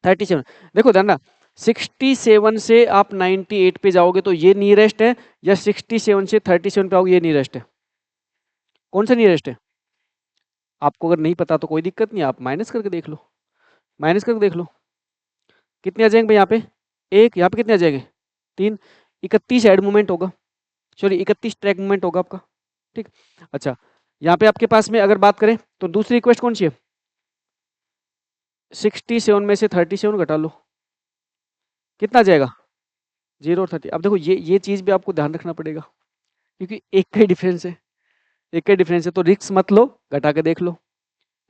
Speaker 2: 37। देखो ध्यान, 67 से आप 98 पे जाओगे तो ये नियरेस्ट है, या 67 से 37 पे आओगे ये नियरेस्ट है? कौन सा नियरेस्ट है? आपको अगर नहीं पता तो कोई दिक्कत नहीं, आप माइनस करके देख लो, माइनस करके देख लो कितने आ जाएंगे भाई यहाँ पे? एक, यहाँ पे कितने आ जाएंगे? 3, 31 हेड मूवमेंट होगा, सॉरी 31 ट्रैक मूवमेंट होगा आपका। ठीक, अच्छा यहाँ पे आपके पास में अगर बात करें तो दूसरी रिक्वेस्ट कौन सी है? 67 में से 37 घटा लो, कितना आ जाएगा? 0 और 30। अब देखो ये चीज भी आपको ध्यान रखना पड़ेगा, क्योंकि एक का ही डिफरेंस है, एक का ही डिफरेंस है, तो रिस्क मत लो, घटा के देख लो,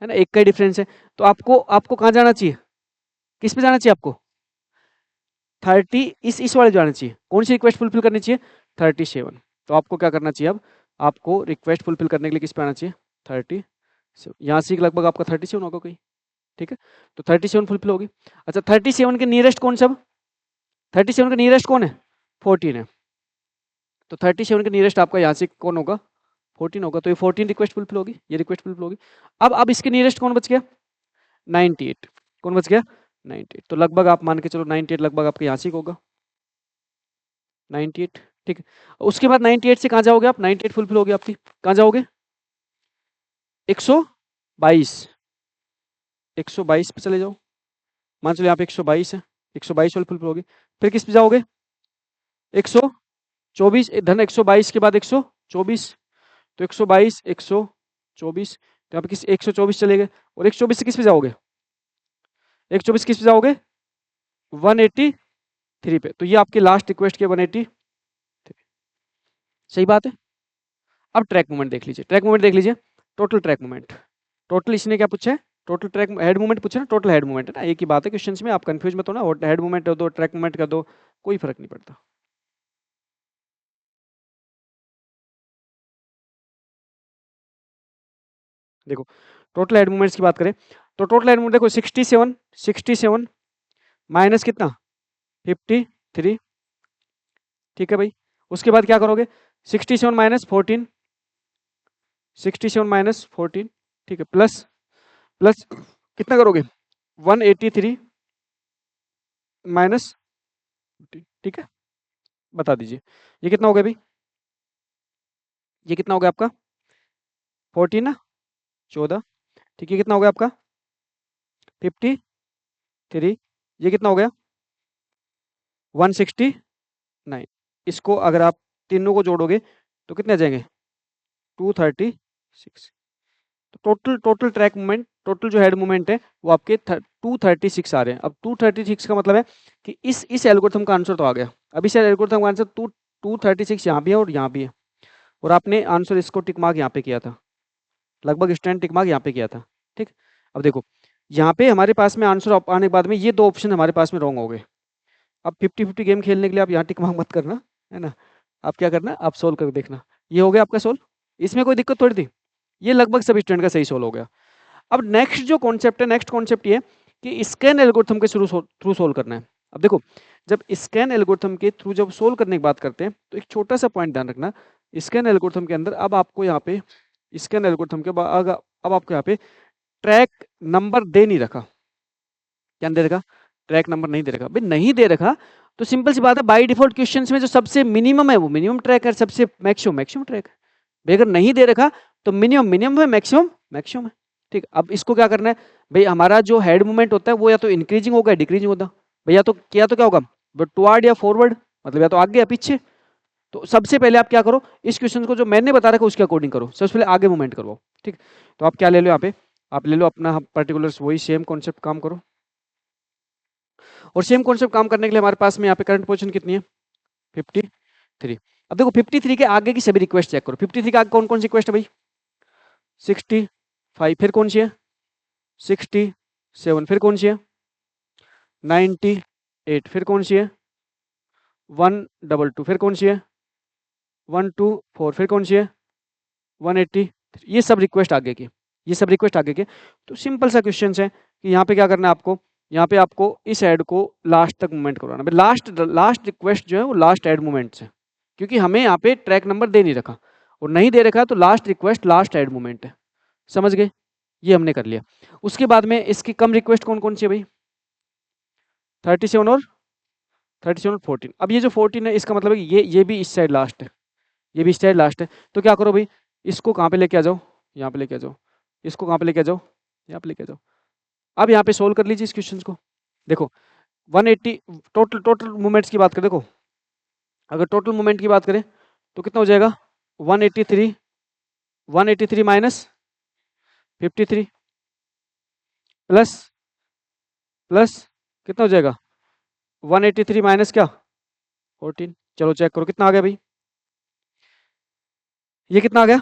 Speaker 2: है ना, एक का ही डिफरेंस है। तो आपको आपको कहाँ जाना चाहिए? किस पे जाना चाहिए आपको? 30, इस वाले जाना चाहिए। कौन सी रिक्वेस्ट फुलफिल करनी चाहिए? 37। तो आपको क्या करना चाहिए अब? आपको रिक्वेस्ट फुलफिल करने के लिए किस पे आना चाहिए? 30, यहाँ से लगभग आपका 37 होगा कोई। ठीक है, तो 37 फुलफिल होगी। अच्छा 37 के नियरेस्ट कौन सब? 37 का नियरेस्ट कौन है? 14 है। तो 37 के नियरेस्ट आपका यहाँ से कौन होगा? 14 होगा, तो ये 14 रिक्वेस्ट फुलफिल होगी, ये रिक्वेस्ट फुलफिल होगी। अब इसके नियरेस्ट कौन बच गया? 98। कौन बच गया? 98। तो लगभग आप मान के चलो 98 लगभग आपके यहाँ से होगा, 98। ठीक है, उसके बाद 98 से कहाँ जाओगे आप? 98 फुलफिल होगी आपकी, कहाँ जाओगे? 122, 122 पे चले जाओ, मान चलो यहाँ पे 122 है, 122 फुलफिल होगी। फिर किस पे जाओगे? 124, धन 122 के बाद 124, तो 122, 124, तो यहाँ पे किस 124 चले गए, और 124 से किस पे जाओगे? 124 किस पे जाओगे? 183 पे। तो ये आपकी लास्ट रिक्वेस्ट के 183। सही बात है। अब ट्रैक मूवमेंट देख लीजिए, ट्रैक मूवमेंट देख लीजिए, टोटल ट्रैक मूवमेंट, टोटल इसने क्या पूछा है? टोटल ट्रैक हेड मूवमेंट पूछा ना, टोटल हेड मूवमेंट है ना, एक ही बात है क्वेश्चंस में, आप कंफ्यूज मत होना, हेड मूवमेंट कर दो, ट्रैक मूवमेंट कर दो, कोई फर्क नहीं पड़ता। देखो टोटल हेड मूवमेंट्स की बात करें तो टोटल हेड मूवमेंट देखो 67 माइनस कितना? 53। ठीक है भाई, उसके बाद क्या करोगे? 67 माइनस 14, 67 माइनस 14, ठीक है, प्लस प्लस कितना करोगे? 183 माइनस, ठीक है, बता दीजिए ये कितना हो गया भाई? ये कितना हो गया आपका? 14 ना, 14। ठीक है, कितना हो गया आपका? 53। ये कितना हो गया? 169। इसको अगर आप तीनों को जोड़ोगे तो कितने आ जाएंगे? 236। तो total total track movement, total जो हेड मूवमेंट है वो आपके 236 आ रहे हैं। अब 236 का मतलब है कि इस एल्गोरिथम का आंसर तो आ गया। अब इस एल्गोरिथम का आंसर 236 यहाँ भी है और यहाँ भी है, और आपने आंसर इसको टिक मार्क यहाँ पे किया था, लगभग स्टैंड टिक मार्क यहाँ पे किया था। ठीक, अब देखो यहाँ पे हमारे पास में आंसर आने के बाद में ये दो ऑप्शन हमारे पास में रॉन्ग हो गए। अब 50-50 गेम खेलने के लिए आप यहाँ टिक मार्क मत करना, है ना, आप क्या करना, आप सोल्व कर देखना। ये हो गया आपका सोल्व, इसमें कोई दिक्कत थोड़ी थी, ये लगभग सभी स्टूडेंट का सही सोल्व हो गया। अब नेक्स्ट जो कॉन्सेप्ट है, नेक्स्ट कॉन्सेप्ट ये है कि स्कैन एल्गोरिथम के थ्रू सोल्व करना है। अब देखो जब स्कैन एल्गोरिथम के थ्रू जब सोल्व करने की बात करते हैं तो एक छोटा सा पॉइंट ध्यान रखना, स्कैन एल्गोरिथम के अंदर अब आपको यहाँ पे स्कैन एल्गोरिथम के बाद अब आपको यहाँ पे ट्रैक नंबर दे नहीं रखा। क्या दे रखा? ट्रैक नंबर नहीं दे रखा। भाई नहीं दे रखा तो सिंपल सी बात है, बाय डिफॉल्ट क्वेश्चंस में जो सबसे मिनिमम है वो मिनिमम ट्रैक है, सबसे मैक्सिमम मैक्सिमम ट्रैक है। भाई अगर नहीं दे रखा तो मिनिमम मिनिमम है, मैक्सिमम मैक्सिमम है। ठीक, अब इसको क्या करना है भाई, हमारा जो हेड मूवमेंट होता है वो या तो इंक्रीजिंग होगा या डिक्रीजिंग होगा। भैया तो क्या होगा, टुवर्ड या फॉरवर्ड, मतलब या तो आगे या पीछे। तो सबसे पहले आप क्या करो, इस क्वेश्चन को जो मैंने बता रखा उसके अकॉर्डिंग करो, सबसे पहले आगे मूवमेंट करो। ठीक, तो आप क्या ले लो यहाँ पे, आप ले लो अपना पर्टिकुलर वही सेम कॉन्सेप्ट काम करो, और सेम कॉन्सेप्ट काम करने के लिए हमारे पास में यहाँ पे करंट पोजीशन कितनी है? 53। अब देखो 53 के आगे की सभी रिक्वेस्ट चेक करो। 53 के आगे कौन कौन सी रिक्वेस्ट है भाई? 65, फिर कौन सी है? 67, फिर कौन सी है? 98, फिर कौन सी है? 122, फिर कौन सी है? 124, फिर कौन सी है? 180। ये सब रिक्वेस्ट आगे की, ये सब रिक्वेस्ट आगे के। तो सिंपल सा क्वेश्चन है कि यहाँ पे क्या करना है आपको, यहाँ पे आपको इस ऐड को लास्ट तक मूवमेंट करवाना है। लास्ट लास्ट रिक्वेस्ट जो है वो लास्ट ऐड मूवमेंट से, क्योंकि हमें यहाँ पे ट्रैक नंबर दे नहीं रखा और नहीं दे रखा, तो last request last add movement है। समझ गए? ये हमने कर लिया। उसके बाद में इसकी कम रिक्वेस्ट कौन कौन सी है भाई? 37 और 14। अब ये जो 14 है इसका मतलब है कि ये भी इस साइड लास्ट है, ये भी इस साइड लास्ट है। तो क्या करो भाई, इसको कहाँ पे लेके आ जाओ? यहाँ पे लेके आ जाओ। इसको कहाँ पे लेके आ जाओ? यहाँ पे लेके आ जाओ। अब यहाँ पे सोल्व कर लीजिए इस क्वेश्चन को। देखो 180 टोटल मूवमेंट्स की बात करें, देखो अगर टोटल मूवमेंट की बात करें तो कितना हो जाएगा? 183 माइनस 53 प्लस कितना हो जाएगा? 183 माइनस क्या? 14। चलो चेक करो कितना आ गया भाई? ये कितना आ गया?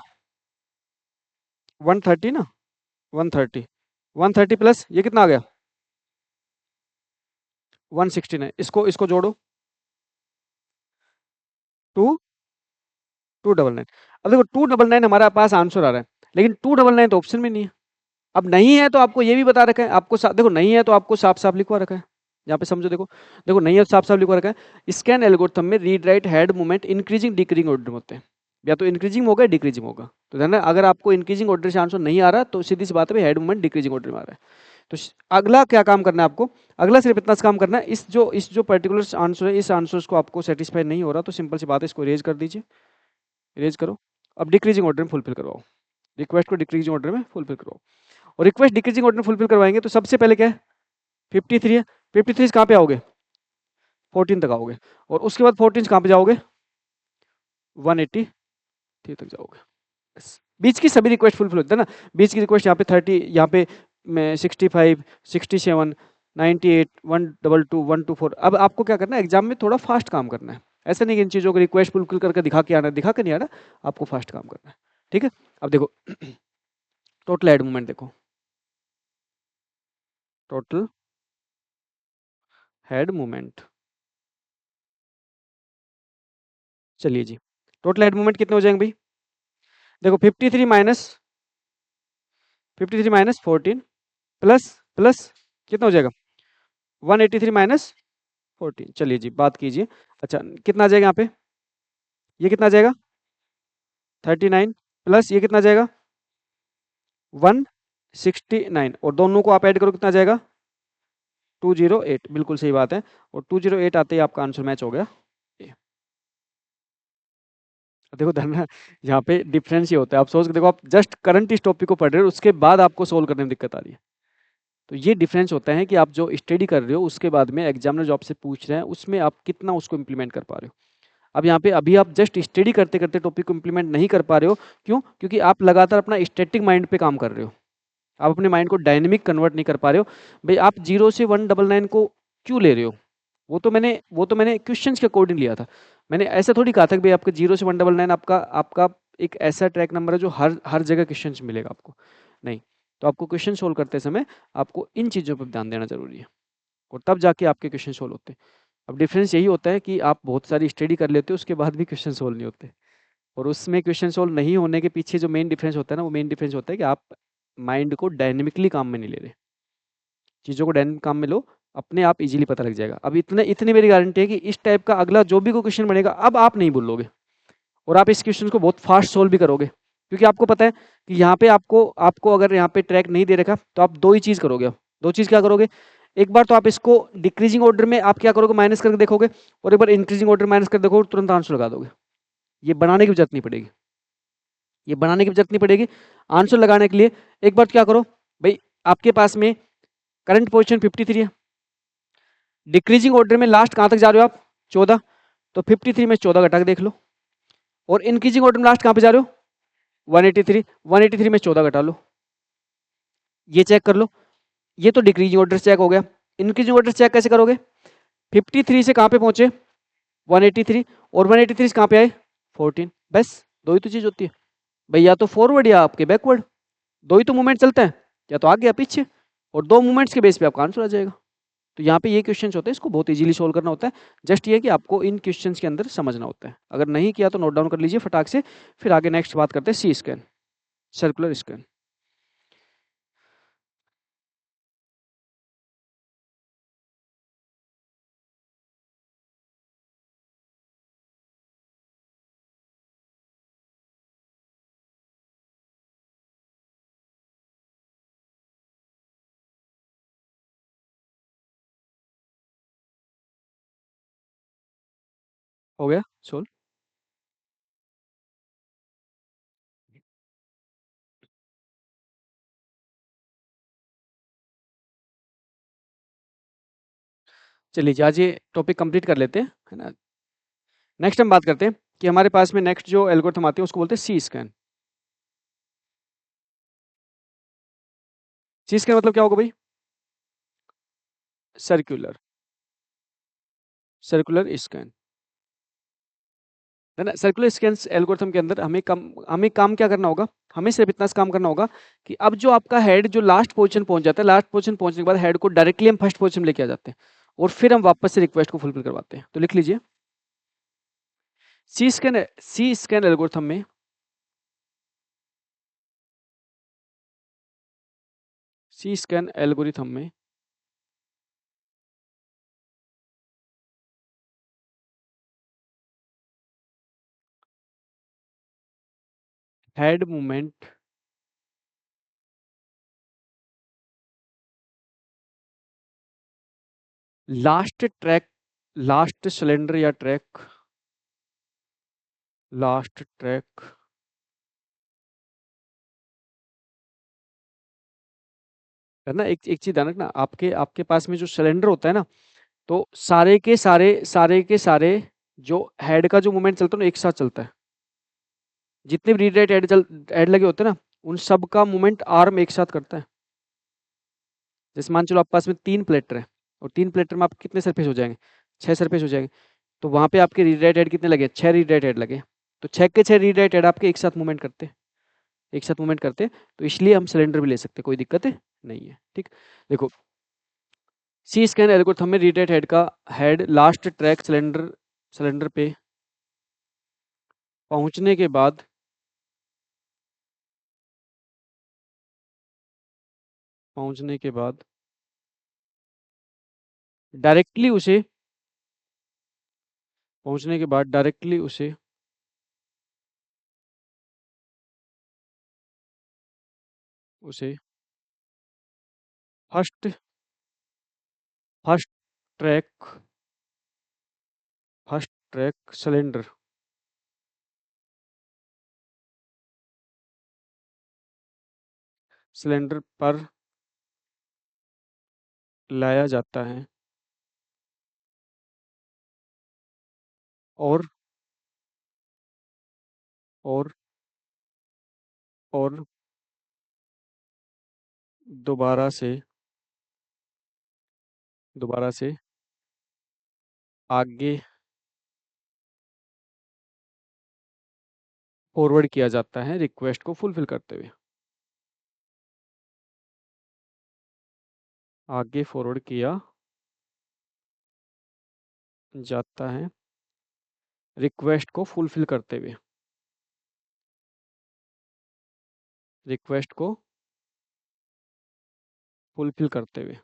Speaker 2: 130 ना, 130 प्लस ये कितना आ गया? 169। इसको जोड़ो, 299। अब देखो 299 हमारे पास आंसर आ रहा है, लेकिन 299 तो ऑप्शन में नहीं है। अब नहीं है तो आपको ये भी बता रखा है, आपको देखो नहीं है तो आपको साफ साफ लिखवा रखा है, यहाँ पे समझो। देखो देखो नहीं है तो साफ साफ लिखवा रखा है। स्कैन एल्गोरिथम में read write head movement increasing decreasing order में होते हैं, या तो इंक्रीजिंग होगा डिक्रीजिंग होगा। तो ध्यान, अगर आपको इंक्रीजिंग ऑर्डर से आंसर नहीं आ रहा तो सीधी सी बात है हेड मूवमेंट डिक्रीजिंग ऑर्डर में आ रहा है। तो अगला क्या काम करना है आपको? अगला सिर्फ इतना काम करना है, इस जो पर्टिकुलर आंसर है, इस आंसर को आपको सेटिस्फाई नहीं हो रहा तो सिंपल सी बात है, इसको इरेज कर दीजिए। इरेज करो। अब डिक्रीजिंग ऑर्डर में फुलफिल करवाओ, रिक्वेस्ट को डिक्रीजिंग ऑर्डर में फुलफिल करवाओ। और रिक्वेस्ट डिक्रीजिंग ऑर्डर में फुलफिल करवाएंगे तो सबसे पहले क्या है? 53 है। 53 से कहाँ पे आओगे? 14 तक आओगे। और उसके बाद 14 से कहाँ पे जाओगे? 183 तक जाओगे। बीच की सभी रिक्वेस्ट फुलफिल होती है ना। बीच की रिक्वेस्ट यहाँ पे 30, यहाँ पे 65, 67, 98, 122, 124। अब आपको क्या करना है, एग्जाम में थोड़ा फास्ट काम करना है। ऐसा नहीं कि इन चीज़ों को रिक्वेस्ट फुलफिल करके दिखा के आना, दिखा के नहीं आना, आपको फास्ट काम करना है। ठीक है। अब देखो टोटल हेड मूवमेंट देखो, टोटल हेड मूवमेंट। चलिए जी, टोटल हेड मूवमेंट कितने हो जाएंगे भाई? देखो 53 माइनस 14 प्लस कितना हो जाएगा? 183 माइनस 14। चलिए जी बात कीजिए। अच्छा कितना आ जाएगा यहाँ पे? ये कितना आ जाएगा? 39 प्लस ये कितना आ जाएगा? 169। और दोनों को आप ऐड करो कितना आ जाएगा? 208। बिल्कुल सही बात है। और 208 आते ही आपका आंसर मैच हो गया। देखो धरना, यहाँ पे डिफरेंस ये होता है, आप सोच के देखो, आप जस्ट करंट इस टॉपिक को पढ़ रहे हो, उसके बाद आपको सोल्व करने में दिक्कत आ रही है। तो ये डिफरेंस होता है कि आप जो स्टडी कर रहे हो उसके बाद में एग्जामिनर जो आपसे पूछ रहे हैं उसमें आप कितना उसको इम्प्लीमेंट कर पा रहे हो। अब यहाँ पे अभी आप जस्ट स्टडी करते करते टॉपिक को इम्प्लीमेंट नहीं कर पा रहे हो। क्यों? क्योंकि आप लगातार अपना स्टैटिक माइंड पे काम कर रहे हो, आप अपने माइंड को डायनेमिक कन्वर्ट नहीं कर पा रहे हो। भाई आप 0 से 199 को क्यों ले रहे हो? वो तो मैंने क्वेश्चंस के अकॉर्डिंग लिया था। मैंने ऐसा थोड़ी कहा था कि भाई आपका 0 से 199 आपका आपका एक ऐसा ट्रैक नंबर है जो हर हर जगह क्वेश्चंस मिलेगा आपको, नहीं। तो आपको क्वेश्चन सोल्व करते समय आपको इन चीज़ों पर ध्यान देना जरूरी है, और तब जाके आपके क्वेश्चन सोल्व होते हैं। अब डिफरेंस यही होता है कि आप बहुत सारी स्टडी कर लेते हो उसके बाद भी क्वेश्चन सोल्व नहीं होते, और उसमें क्वेश्चन सोल्व नहीं होने के पीछे जो मेन डिफरेंस होता है ना, वो मेन डिफरेंस होता है कि आप माइंड को डायनेमिकली काम में नहीं ले रहे। चीज़ों को डायनेमिक काम में लो, अपने आप इजीली पता लग जाएगा। अब इतनी मेरी गारंटी है कि इस टाइप का अगला जो भी कोई क्वेश्चन बनेगा अब आप नहीं भूलोगे, और आप इस क्वेश्चन को बहुत फास्ट सोल्व भी करोगे, क्योंकि आपको पता है कि यहाँ पे आपको अगर यहाँ पे ट्रैक नहीं दे रखा तो आप दो ही चीज़ करोगे। दो चीज़ क्या करोगे? एक बार तो आप इसको डिक्रीजिंग ऑर्डर में आप क्या करोगे, माइनस करके देखोगे, और एक बार इंक्रीजिंग ऑर्डर माइनस कर देखोगे, तुरंत आंसर लगा दोगे। ये बनाने की जरूरत नहीं पड़ेगी, ये बनाने की जरूरत नहीं पड़ेगी। आंसर लगाने के लिए एक बार क्या करो भाई, आपके पास में करंट पोजिशन 53 है, डिक्रीजिंग ऑर्डर में लास्ट कहाँ तक जा रहे हो आप? 14। तो 53 में 14 घटा के देख लो। और इंक्रीजिंग ऑर्डर में लास्ट कहाँ पे जा रहे हो? 183। 183 में 14 घटा लो, ये चेक कर लो। ये तो डिक्रीजिंग ऑर्डर चेक हो गया। इंक्रीजिंग ऑर्डर चेक कैसे करोगे? 53 से कहाँ पे पहुंचे? 183। और 183 से कहाँ पे आए? 14, बस 2 ही तो चीज़ होती है। भाई या तो फॉरवर्ड या आपके बैकवर्ड, 2 ही तो मूवमेंट चलते हैं, या तो आगे या पीछे, और 2 मूवमेंट्स के बेस पे आपका आंसर आ जाएगा। तो यहाँ पे ये क्वेश्चंस होते हैं, इसको बहुत इजीली सोल्व करना होता है। जस्ट ये कि आपको इन क्वेश्चंस के अंदर समझना होता है। अगर नहीं किया तो नोट डाउन कर लीजिए फटाक से, फिर आगे नेक्स्ट बात करते हैं सी स्कैन, सर्कुलर स्कैन। हो गया सोल्व? चलिए आज ये टॉपिक कंप्लीट कर लेते हैं, है ना। नेक्स्ट हम बात करते हैं कि हमारे पास में नेक्स्ट जो एल्गोरिथम आती है उसको बोलते हैं सी स्कैन। सी स्कैन मतलब क्या होगा भाई? सर्कुलर, सर्कुलर स्कैन, है ना। सर्कुलर स्कैन एल्गोरिथम के अंदर हमें काम क्या करना होगा? हमें सिर्फ इतना काम करना होगा कि अब जो आपका हेड जो लास्ट पोजीशन पहुंच जाता है, लास्ट पोजीशन पहुंचने के बाद हेड को डायरेक्टली हम फर्स्ट पोजीशन में लेके आ जाते हैं, और फिर हम वापस से रिक्वेस्ट को फुलफिल करवाते हैं। तो लिख लीजिए सी स्कैन एल्गोरिथम में सी स्कैन एल्गोरिथम में head movement last track, last cylinder या ट्रैक, लास्ट ट्रैक है ना। एक चीज ध्यान रखना, आपके आपके पास में जो सिलेंडर होता है ना, तो सारे के सारे जो हेड का जो मूवमेंट चलता है ना एक साथ चलता है। जितने भी रीड राइट हेड लगे होते हैं ना, उन सब का मूवमेंट आर्म एक साथ करता है। जैसे मान चलो आपके पास में 3 प्लेटर है, और 3 प्लेटर में आप कितने सरफेस हो जाएंगे? 6 सरफेस हो जाएंगे। तो वहां पे आपके रीड राइट हेड कितने लगे? 6 रीड राइट हेड लगे। तो 6 के 6 रीड राइट हेड आपके एक साथ मूवमेंट करते हैं, एक साथ मूवमेंट करते हैं। तो इसलिए हम सिलेंडर भी ले सकते हैं, कोई दिक्कत है नहीं है। ठीक, देखो सी स्कैन एल्गोरिथम में रीड राइट हेड का head last track cylinder cylinder पे पहुंचने के बाद पहुंचने के बाद डायरेक्टली उसे पहुंचने के बाद डायरेक्टली उसे first first track first track cylinder cylinder पर लाया जाता है, और और और दोबारा से दोबारा से आगे फॉरवर्ड किया जाता है रिक्वेस्ट को फुलफिल करते हुए। आगे फॉरवर्ड किया जाता है रिक्वेस्ट को फुलफिल करते हुए, रिक्वेस्ट को फुलफिल करते हुए,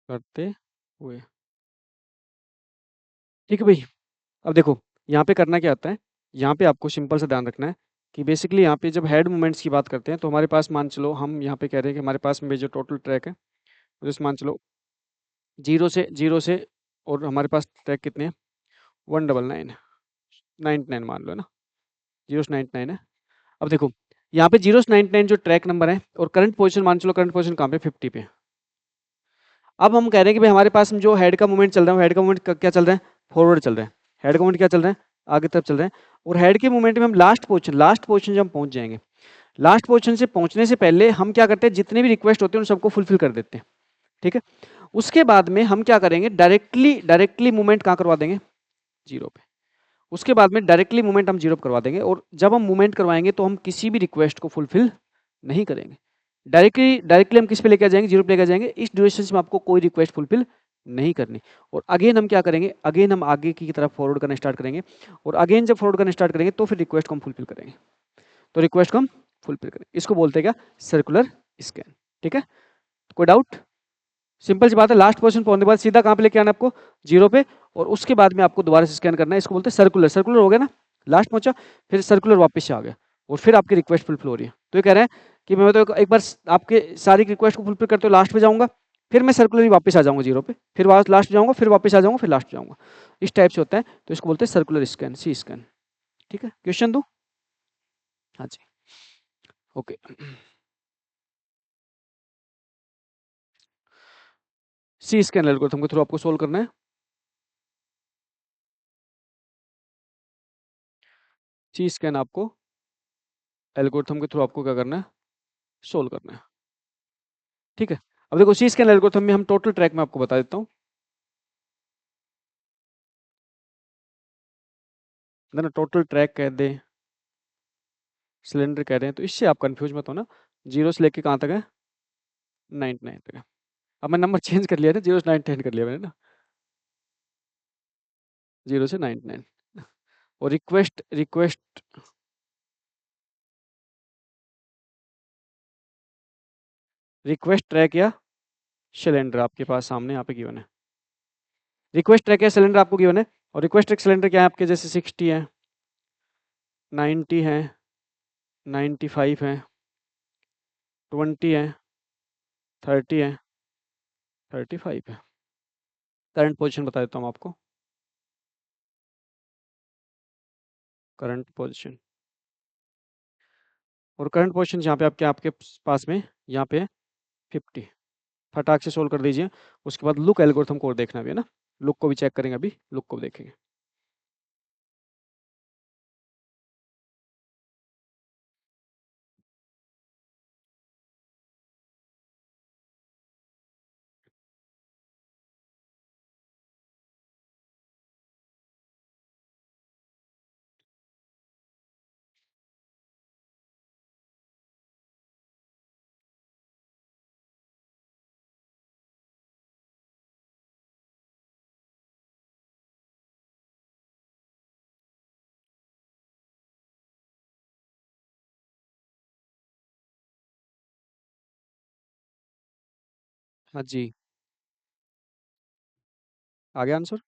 Speaker 2: करते हुए। ठीक है भाई। अब देखो यहाँ पे करना क्या आता है, यहाँ पे आपको सिंपल सा ध्यान रखना है कि बेसिकली यहाँ पे जब हेड मूवमेंट्स की बात करते हैं तो हमारे पास मान चलो हम यहाँ पे कह रहे हैं कि हमारे पास में जो टोटल ट्रैक है, जैसे मान चलो जीरो से और हमारे पास ट्रैक कितने हैं? 199 99 मान लो, है ना। 0 से 99 है। अब देखो यहाँ पे 0 से 99 जो ट्रैक नंबर है, और करंट पोजीशन मान चलो, करंट पोजीशन कहाँ पे? 50 पे। अब हम कह रहे हैं कि भाई हमारे पास में जो हेड का मूवमेंट चल रहा है, हेड का मूवमेंट क्या चल रहा है? फॉरवर्ड चल रहा है। हेड का मूवमेंट क्या चल रहा है? आगे तरफ चल रहा है। और हेड के मूवमेंट में हम लास्ट पोजीशन जब हम पहुंच जाएंगे, लास्ट पोजीशन से पहुंचने से पहले हम क्या करते हैं, जितने भी रिक्वेस्ट होते हैं उन सबको फुलफिल कर देते हैं। ठीक है। उसके बाद में हम क्या करेंगे, डायरेक्टली मूवमेंट कहाँ करवा देंगे, जीरो पे। उसके बाद में डायरेक्टली मूवमेंट हम जीरो पे करवा देंगे, और जब हम मूवमेंट करवाएंगे तो हम किसी भी रिक्वेस्ट को फुलफिल नहीं करेंगे। डायरेक्टली हम किस पे लेके आ जाएंगे, जीरो पे लेके आ जाएंगे। इस ड्यूरेशन में आपको कोई रिक्वेस्ट फुलफिल नहीं करनी। और अगेन हम क्या करेंगे, अगेन हम आगे की तरफ फॉरवर्ड करना स्टार्ट करेंगे, और अगेन जब फॉरवर्ड करना स्टार्ट करेंगे तो फिर रिक्वेस्ट को हम फुलफिल करेंगे, तो रिक्वेस्ट को हम फुलफिल करेंगे। इसको बोलते हैं क्या, सर्कुलर स्कैन। ठीक है, कोई डाउट? सिंपल सी बात है, लास्ट पोजीशन पहुंचने के बाद सीधा कहाँ पे लेके आना है आपको, जीरो पे, और उसके बाद में आपको दोबारा से स्कैन करना है। इसको बोलते हैं सर्कुलर। सर्कुलर हो गया ना, लास्ट पहुंचा, फिर सर्कुलर वापस से आ गया, और फिर आपकी रिक्वेस्ट फुलफिल हो रही है। तो ये कह रहे हैं कि मैं तो एक बार आपके सारी रिक्वेस्ट को फुलफिल करते हुए लास्ट पे जाऊंगा, फिर मैं सर्कुलर ही वापस आ जाऊंगा जीरो पे, फिर लास्ट जाऊंगा, फिर वापस आ जाऊंगा, फिर लास्ट जाऊंगा। इस टाइप से होता है, तो इसको बोलते हैं सर्कुलर स्कैन, सी स्कैन। ठीक है, क्वेश्चन दो। हाँ जी, ओके। सी स्कैन एल्गोरिथम के थ्रू आपको सोल्व करना है। सी स्कैन आपको एल्गोरिथम के थ्रू आपको क्या करना है, सोल्व करना है। ठीक है, अब देखो सी स्कैन एल्गोरिथम में हम टोटल ट्रैक में आपको बता देता हूँ, ना टोटल ट्रैक कह दें, सिलेंडर कह रहे हैं, तो इससे आप कंफ्यूज मत हो ना। जीरो से लेके कहाँ तक है, 99 तक है। अब मैं नंबर चेंज कर लिया ना, जीरो से 99 कर लिया मैंने ना, जीरो से 99। और रिक्वेस्ट रिक्वेस्ट रिक्वेस्ट ट्रैक या सिलेंडर आपके पास सामने यहाँ पे गिवन है। रिक्वेस्ट ट्रैक या सिलेंडर आपको गिवन है, और रिक्वेस्ट ट्रैक सिलेंडर क्या है आपके, जैसे 60 है, 90 है, 95 है, 20 है, 30 है, 35 है। करंट पोजीशन बता देता हूँ आपको, करंट पोजीशन, और करंट पोजीशन जहाँ पे आपके पास में यहाँ पे 50। फटाक से सोल्व कर दीजिए। उसके बाद लुक एल्गोरिथम को और देखना भी है ना, लुक को भी चेक करेंगे, अभी लुक को भी देखेंगे। हाँ जी, आ गया आंसर।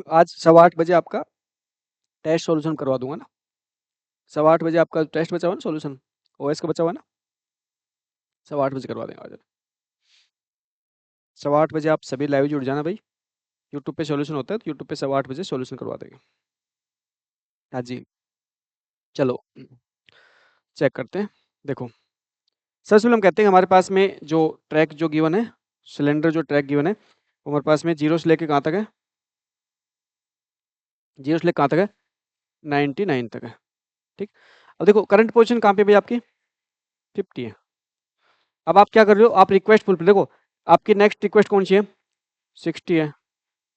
Speaker 2: आज 8:15 आपका टेस्ट सॉल्यूशन करवा दूंगा ना, 8:15 आपका टेस्ट बचा हुआ ना, सॉल्यूशन ओएस का बचा हुआ ना, 8:15 करवा देंगे आज। 8:15 आप सभी लाइव जुड़ जाना भाई, यूट्यूब पे सॉल्यूशन होता है, तो यूट्यूब पे 8:15 सॉल्यूशन करवा देंगे। हाँ जी, चलो चेक करते हैं। देखो, सबसे पहले हम कहते हैं हमारे पास में जो ट्रैक जो गिवन है, सिलेंडर जो ट्रैक गिवन है, वो हमारे पास में जीरो से लेके कहाँ तक है, जीरो से लेके कहाँ तक है, 99 तक है। ठीक, अब देखो करंट पोजीशन कहाँ पे भाई आपकी 50 है। अब आप क्या कर रहे हो, आप रिक्वेस्ट फुलफिल, देखो आपकी नेक्स्ट रिक्वेस्ट कौन सी है, 60 है,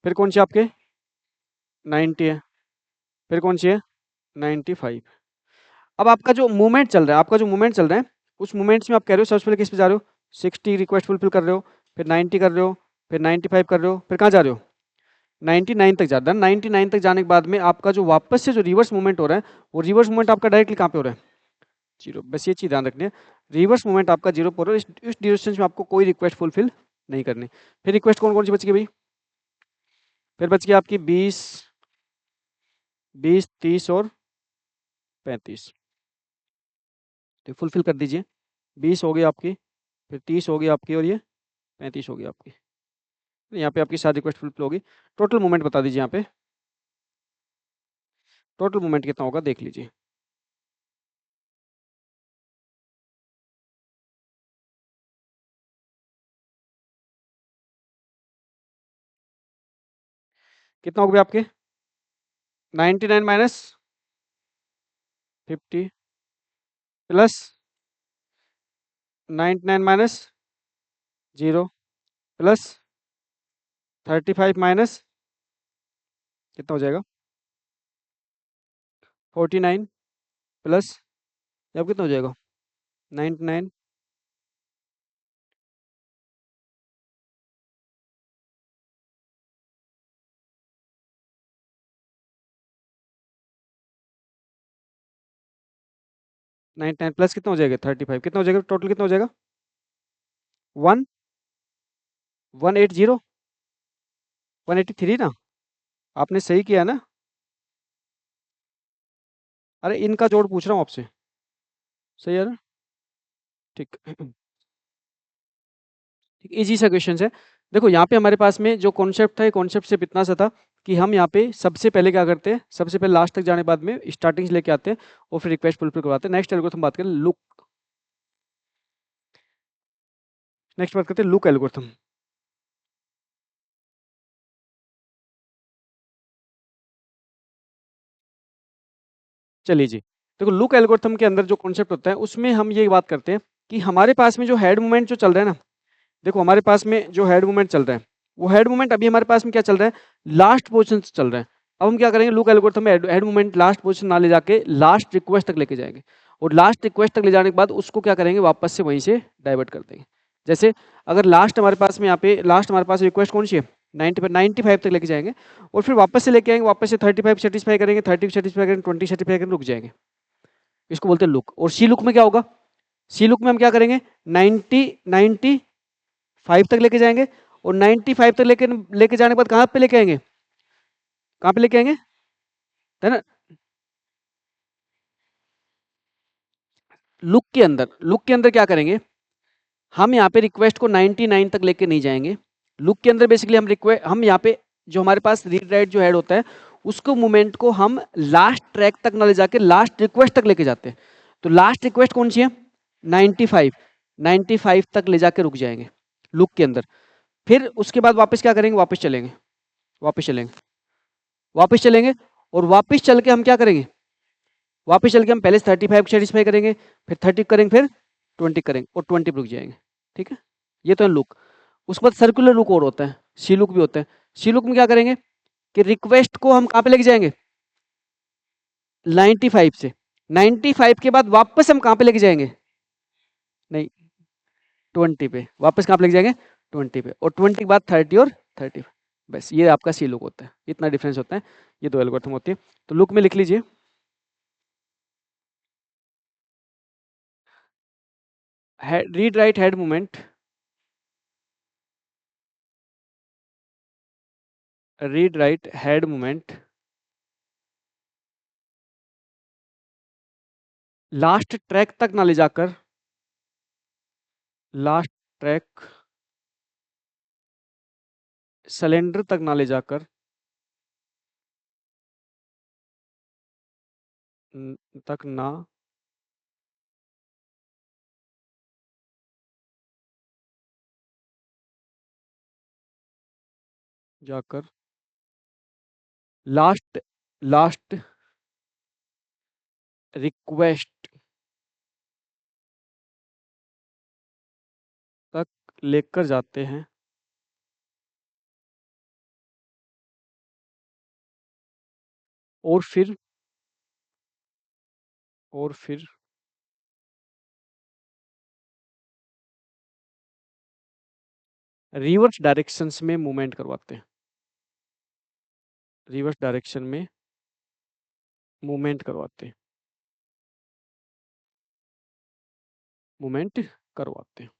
Speaker 2: फिर कौन सी आपके 90 है, फिर कौन सी है 95। अब आपका जो मूवमेंट चल रहा है, आपका जो मूवमेंट चल रहा है, उस मूवमेंट्स में आप कह रहे हो सबसे पहले किस पे जा रहे हो, 60 रिक्वेस्ट फुलफिल कर रहे हो, फिर 90 कर रहे हो, फिर 95 कर रहे हो, फिर कहाँ जा रहे हो, 99 तक जा रहा है। 99 तक जाने के बाद में आपका जो वापस से जो रिवर्स मूवमेंट हो रहा है, वो रिवर्स मूवमेंट आपका डायरेक्टली कहाँ पे हो रहा है, जीरो। बस ये चीज़ ध्यान रखनी है, रिवर्स मूवमेंट आपका जीरो पर हो रहा है। इस ड्यूरेशन में आपको कोई रिक्वेस्ट फुलफिल नहीं करनी। फिर रिक्वेस्ट कौन कौन सी बच गई भाई, फिर बच गई आपकी 20, 20, 30 और 35। तो फुलफिल कर दीजिए, 20 हो गई आपकी, फिर 30 हो गई आपकी, और ये 35 हो गई आपकी। यहाँ पे आपकी सारी रिक्वेस्ट फुलफिल होगी। टोटल मूवमेंट बता दीजिए यहाँ पे, टोटल मोमेंट कितना होगा देख लीजिए। कितना हो गया आपके? 99 minus 50 plus 99 minus 0 plus 35 minus कितना हो जाएगा? 49 प्लस अब कितना हो जाएगा? 99 99 प्लस कितना हो जाएगा? 35 कितना हो जाएगा? टोटल कितना हो जाएगा? 1 180 183 ना? आपने सही किया ना? अरे इनका जोड़ पूछ रहा हूँ आपसे। सही है ना? ठीक। ठीक, इजी सा क्वेश्चन है। देखो यहाँ पे हमारे पास में जो कॉन्सेप्ट था, ये कॉन्सेप्ट सिर्फ इतना सा था कि हम यहाँ पे सबसे पहले क्या करते हैं, सबसे पहले लास्ट तक जाने के बाद में स्टार्टिंग से लेके आते हैं और फिर रिक्वेस्ट फुलफिल करवाते हैं। नेक्स्ट एल्गोरिथम बात करें लुक। नेक्स्ट बात करते हैं लुक एल्गोरिथम। चलिए जी, देखो लुक एल्गोरिथम के अंदर जो कॉन्सेप्ट होता है उसमें हम ये बात करते हैं कि हमारे पास में जो हेड मूवमेंट जो चल रहा है ना, देखो हमारे पास में जो हेड मूवमेंट चल रहा है, वो हेड मूवमेंट अभी हमारे पास में क्या चल रहा है, लास्ट पोजीशन से चल रहा है। अब हम क्या करेंगे, लुक एल्गोरिथम में हेड मूवमेंट लास्ट पोजीशन ना ले जाके लास्ट रिक्वेस्ट तक लेके जाएंगे, और लास्ट रिक्वेस्ट तक ले जाने के बाद उसको क्या करेंगे, वापस से वहीं से डाइवर्ट कर देंगे। जैसे अगर लास्ट हमारे पास में यहाँ पे लास्ट हमारे पास रिक्वेस्ट कौन सी है, 95 तक लेके जाएंगे, और फिर वापस से लेके आएंगे, वापस से 35 सेटिस्फाई करेंगे, 30 सेटिस्फाई करेंगे, 20 सेटिस्फाई करेंगे, रुक जाएंगे। इसको बोलते हैं लुक। और सी लुक में क्या होगा, सी लुक में हम क्या करेंगे, 95 तक लेके जाएंगे, और 95 तक लेके लेके जाने के बाद कहाँ पे लेके आएंगे, कहाँ पे लेके आएंगे, है ना? लुक के अंदर क्या करेंगे, हम यहाँ पे रिक्वेस्ट को 99 तक लेके नहीं जाएंगे। लुक के अंदर बेसिकली हम यहाँ पे जो हमारे पास रीड राइट जो हेड होता है, उसको मूवमेंट को हम लास्ट ट्रैक तक ना ले जाके लास्ट रिक्वेस्ट तक लेके जाते हैं। तो लास्ट रिक्वेस्ट कौन सी है, 95 तक ले जाके रुक जाएंगे लुक के अंदर। फिर उसके बाद वापस क्या करेंगे, वापस चलेंगे, वापस चलेंगे, वापस चलेंगे, और वापस चल के हम क्या करेंगे, वापस चल के हम पहले 35 सेटिस्फाई करेंगे, फिर 30 करेंगे, फिर 20 करेंगे, और 20 पे रुक जाएंगे। ठीक है, ये तो है लुक। उसके बाद सर्कुलर लुक और होता है, सी लुक भी होता है। सी लुक में क्या करेंगे कि रिक्वेस्ट को हम कहाँ पे लेके जाएंगे, 95 से, 95 के बाद वापस हम कहाँ पे लेके जाएंगे, नहीं 20 पे, वापस कहाँ पे लेके जाएंगे, 20 पे, और 20 के बाद 30 और 30। बस ये आपका सी लुक होता है, इतना डिफरेंस होता है। ये दो एल्गोरिथम होती है। तो लुक में लिख लीजिए, read write head movement, read write head movement last track तक ना ले जाकर, लास्ट ट्रैक सिलेंडर तक ना ले जाकर, तक ना जाकर लास्ट लास्ट रिक्वेस्ट तक लेकर जाते हैं, और फिर और फिर रिवर्स डायरेक्शंस में मूवमेंट करवाते हैं, रिवर्स डायरेक्शन में मूवमेंट करवाते हैं, मूवमेंट करवाते हैं,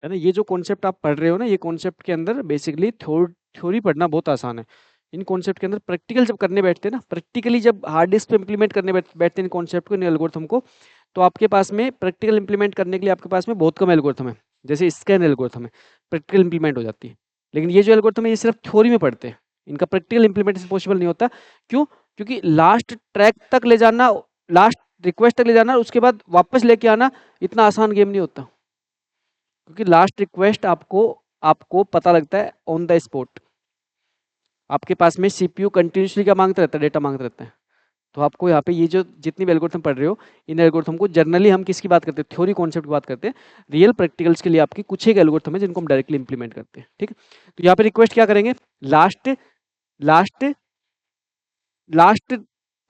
Speaker 2: है ना? ये जो कॉन्सेप्ट आप पढ़ रहे हो ना, ये कॉन्सेप्ट के अंदर बेसिकली थ्योरी पढ़ना बहुत आसान है। इन कॉन्सेप्ट के अंदर प्रैक्टिकल जब करने बैठते हैं ना, प्रैक्टिकली जब हार्ड डिस्क पे इंप्लीमेंट करने बैठते हैं इन कॉन्सेप्ट को, इन एल्गोरिथम को, तो आपके पास में प्रैक्टिकल इंप्लीमेंट करने के लिए आपके पास में बहुत कम एल्गोरिथम है। जैसे स्कैन एल्गोरिथम है, प्रैक्टिकल इंप्लीमेंट हो जाती है। लेकिन ये जो एल्गोरिथम है, ये सिर्फ थ्योरी में पढ़ते हैं, इनका प्रैक्टिकल इंप्लीमेंटेशन पॉसिबल नहीं होता। क्यों? क्योंकि लास्ट ट्रैक तक ले जाना, लास्ट रिक्वेस्ट तक ले जाना, उसके बाद वापस लेके आना इतना आसान गेम नहीं होता। क्योंकि लास्ट रिक्वेस्ट आपको आपको पता लगता है ऑन द स्पॉट। आपके पास में सीपीयू कंटिन्यूसली क्या मांगता रहता है? डेटा मांगता रहता है। तो आपको यहाँ पे ये जो जितनी भी एल्गोरिथम पढ़ रहे हो, इन एल्गोरिथम को जनरली हम किसकी बात करते हैं? थ्योरी कॉन्सेप्ट की बात करते हैं। रियल प्रैक्टिकल्स के लिए आपकी कुछ एक एल्गोरिथम है जिनको हम डायरेक्टली इंप्लीमेंट करते हैं। ठीक है, तो यहाँ पे रिक्वेस्ट क्या करेंगे? लास्ट लास्ट लास्ट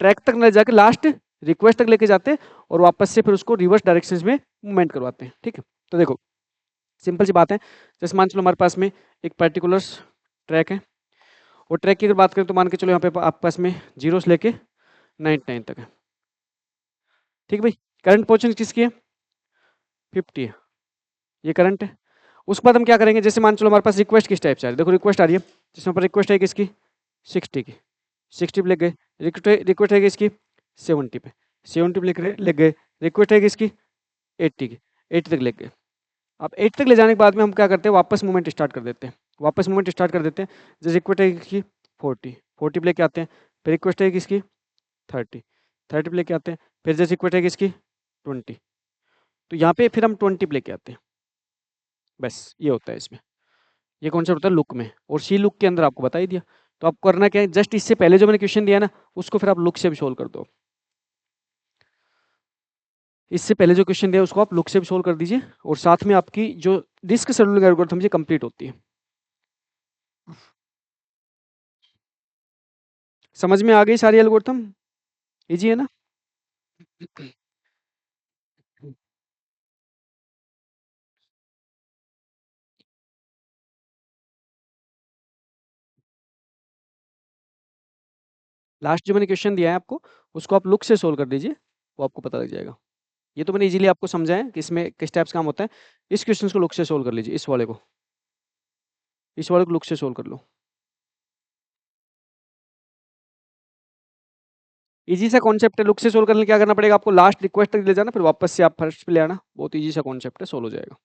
Speaker 2: ट्रैक तक न जाके लास्ट रिक्वेस्ट तक लेके जाते हैं और वापस से फिर उसको रिवर्स डायरेक्शन में मूवमेंट करवाते हैं। ठीक है, तो देखो सिंपल सी बात है। जैसे मान चलो हमारे पास में एक पर्टिकुलर ट्रैक है, और ट्रैक की अगर बात करें तो मान के चलो यहाँ पे आपके पास में 0 से लेके 99 तक है। ठीक भाई, करंट पोजीशन किसकी है? 50 है, ये करंट है। उसके बाद हम क्या करेंगे? जैसे मान चलो हमारे पास रिक्वेस्ट किस टाइप से आ रही है, देखो रिक्वेस्ट आ रही है जिसमें पर रिक्वेस्ट है किसकी? 60 की, 60 पे लग गए। रिक्वेस्ट है किसकी? 70 पे, 70 पे लग गए। रिक्वेस्ट है किसकी? 80 की, 80 तक लग गए। अब 80 तक ले जाने के बाद में हम क्या करते हैं? वापस मूवमेंट स्टार्ट कर देते हैं, वापस मूवमेंट स्टार्ट कर देते हैं। जैसे रिक्वेस्ट है किसकी? 40, 40 पे लेके आते हैं। फिर रिक्वेस्ट है किसकी? 30, 30 पे लेके आते हैं। फिर जैसे रिक्वेस्ट है किसकी? 20, तो यहाँ पे फिर हम 20 पे लेके आते हैं। बस ये होता है इसमें, ये कॉन्सेप्ट होता है लुक में, और सी लुक के अंदर आपको बता ही दिया। तो आपको करना क्या है? जस्ट इससे पहले जो मैंने क्वेश्चन दिया ना, उसको फिर आप लुक से भी सोल्व कर दो। इससे पहले जो क्वेश्चन दिया उसको आप लुक से भी सोल्व कर दीजिए, और साथ में आपकी जो डिस्क शेड्यूलिंग एल्गोरिथम ये कंप्लीट होती है। समझ में आ गई सारी एल्गोरिथम? इजी है ना? लास्ट जो मैंने क्वेश्चन दिया है आपको, उसको आप लुक से सोल्व कर दीजिए, वो आपको पता लग जाएगा। ये तो मैंने इजीली आपको समझाया है कि इसमें किस टाइप्स काम होता है। इस क्वेश्चन को लुक से सोल्व कर लीजिए, इस वाले को लुक से सोल्व कर लो। इजी सा कॉन्सेप्ट है, लुक से सोल्व करने क्या करना पड़ेगा आपको? लास्ट रिक्वेस्ट तक ले जाना, फिर वापस से आप फर्स्ट पे ले आना। बहुत इजी सा कॉन्सेप्ट है, सोल्व हो जाएगा।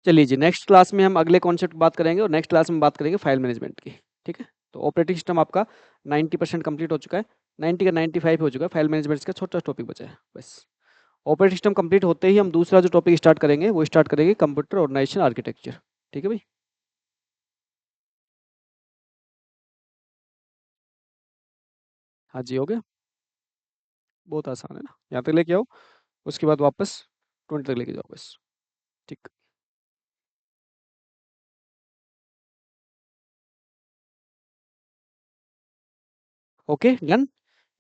Speaker 2: चलिए जी, नेक्स्ट क्लास में हम अगले कॉन्सेप्ट की बात करेंगे, और नेक्स्ट क्लास में बात करेंगे फाइल मैनेजमेंट की। ठीक है, तो ऑपरेटिंग सिस्टम आपका 90% कंप्लीट हो चुका है, 90 का 95 हो चुका है। फाइल मैनेजमेंट का छोटा टॉपिक बचा है बस। ऑपरेटिंग सिस्टम कंप्लीट होते ही हम दूसरा जो टॉपिक स्टार्ट करेंगे वो स्टार्ट करेंगे कंप्यूटर ऑर्गेनाइजेशन आर्किटेक्चर। ठीक है भाई? हाँ जी, हो गया। बहुत आसान है ना, यहाँ तक लेके आओ, उसके बाद वापस 20 तक लेके जाओ बस। ठीक, ओके डन।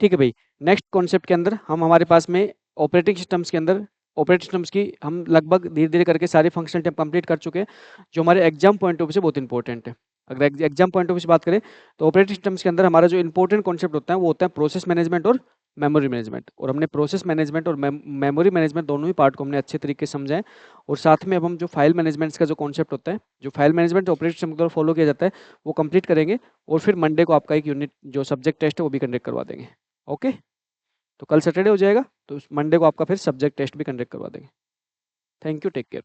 Speaker 2: ठीक है भाई, नेक्स्ट कॉन्सेप्ट के अंदर हम हमारे पास में ऑपरेटिंग सिस्टम्स के अंदर, ऑपरेटिंग सिस्टम्स की हम लगभग धीरे धीरे करके सारी फंक्शनलिटी हम कंप्लीट कर चुके हैं, जो हमारे एग्जाम पॉइंट ऑफ व्यू से बहुत इंपॉर्टेंट है। अगर एग्जाम पॉइंट ऑफ व्यू से बात करें तो ऑपरेटिंग सिस्टम्स के अंदर हमारा जो इंपॉर्टेंट कॉन्सेप्ट होता है वो होता है प्रोसेस मैनेजमेंट और मेमोरी मैनेजमेंट। और हमने प्रोसेस मैनेजमेंट और मेमोरी मैनेजमेंट दोनों ही पार्ट को हमने अच्छे तरीके से समझा है। और साथ में अब हम जो फाइल मैनेजमेंट का जो कॉन्सेप्ट होता है, जो फाइल मैनेजमेंट ऑपरेटिंग सिस्टम के द्वारा फॉलो किया जाता है, वो कंप्लीट करेंगे। और फिर मंडे को आपका एक यूनिट जो सब्जेक्ट टेस्ट है वो भी कंडक्ट करवा देंगे। ओके, तो कल सैटरडे हो जाएगा, तो मंडे को आपका फिर सब्जेक्ट टेस्ट भी कंडक्ट करवा देंगे। Thank you, take care.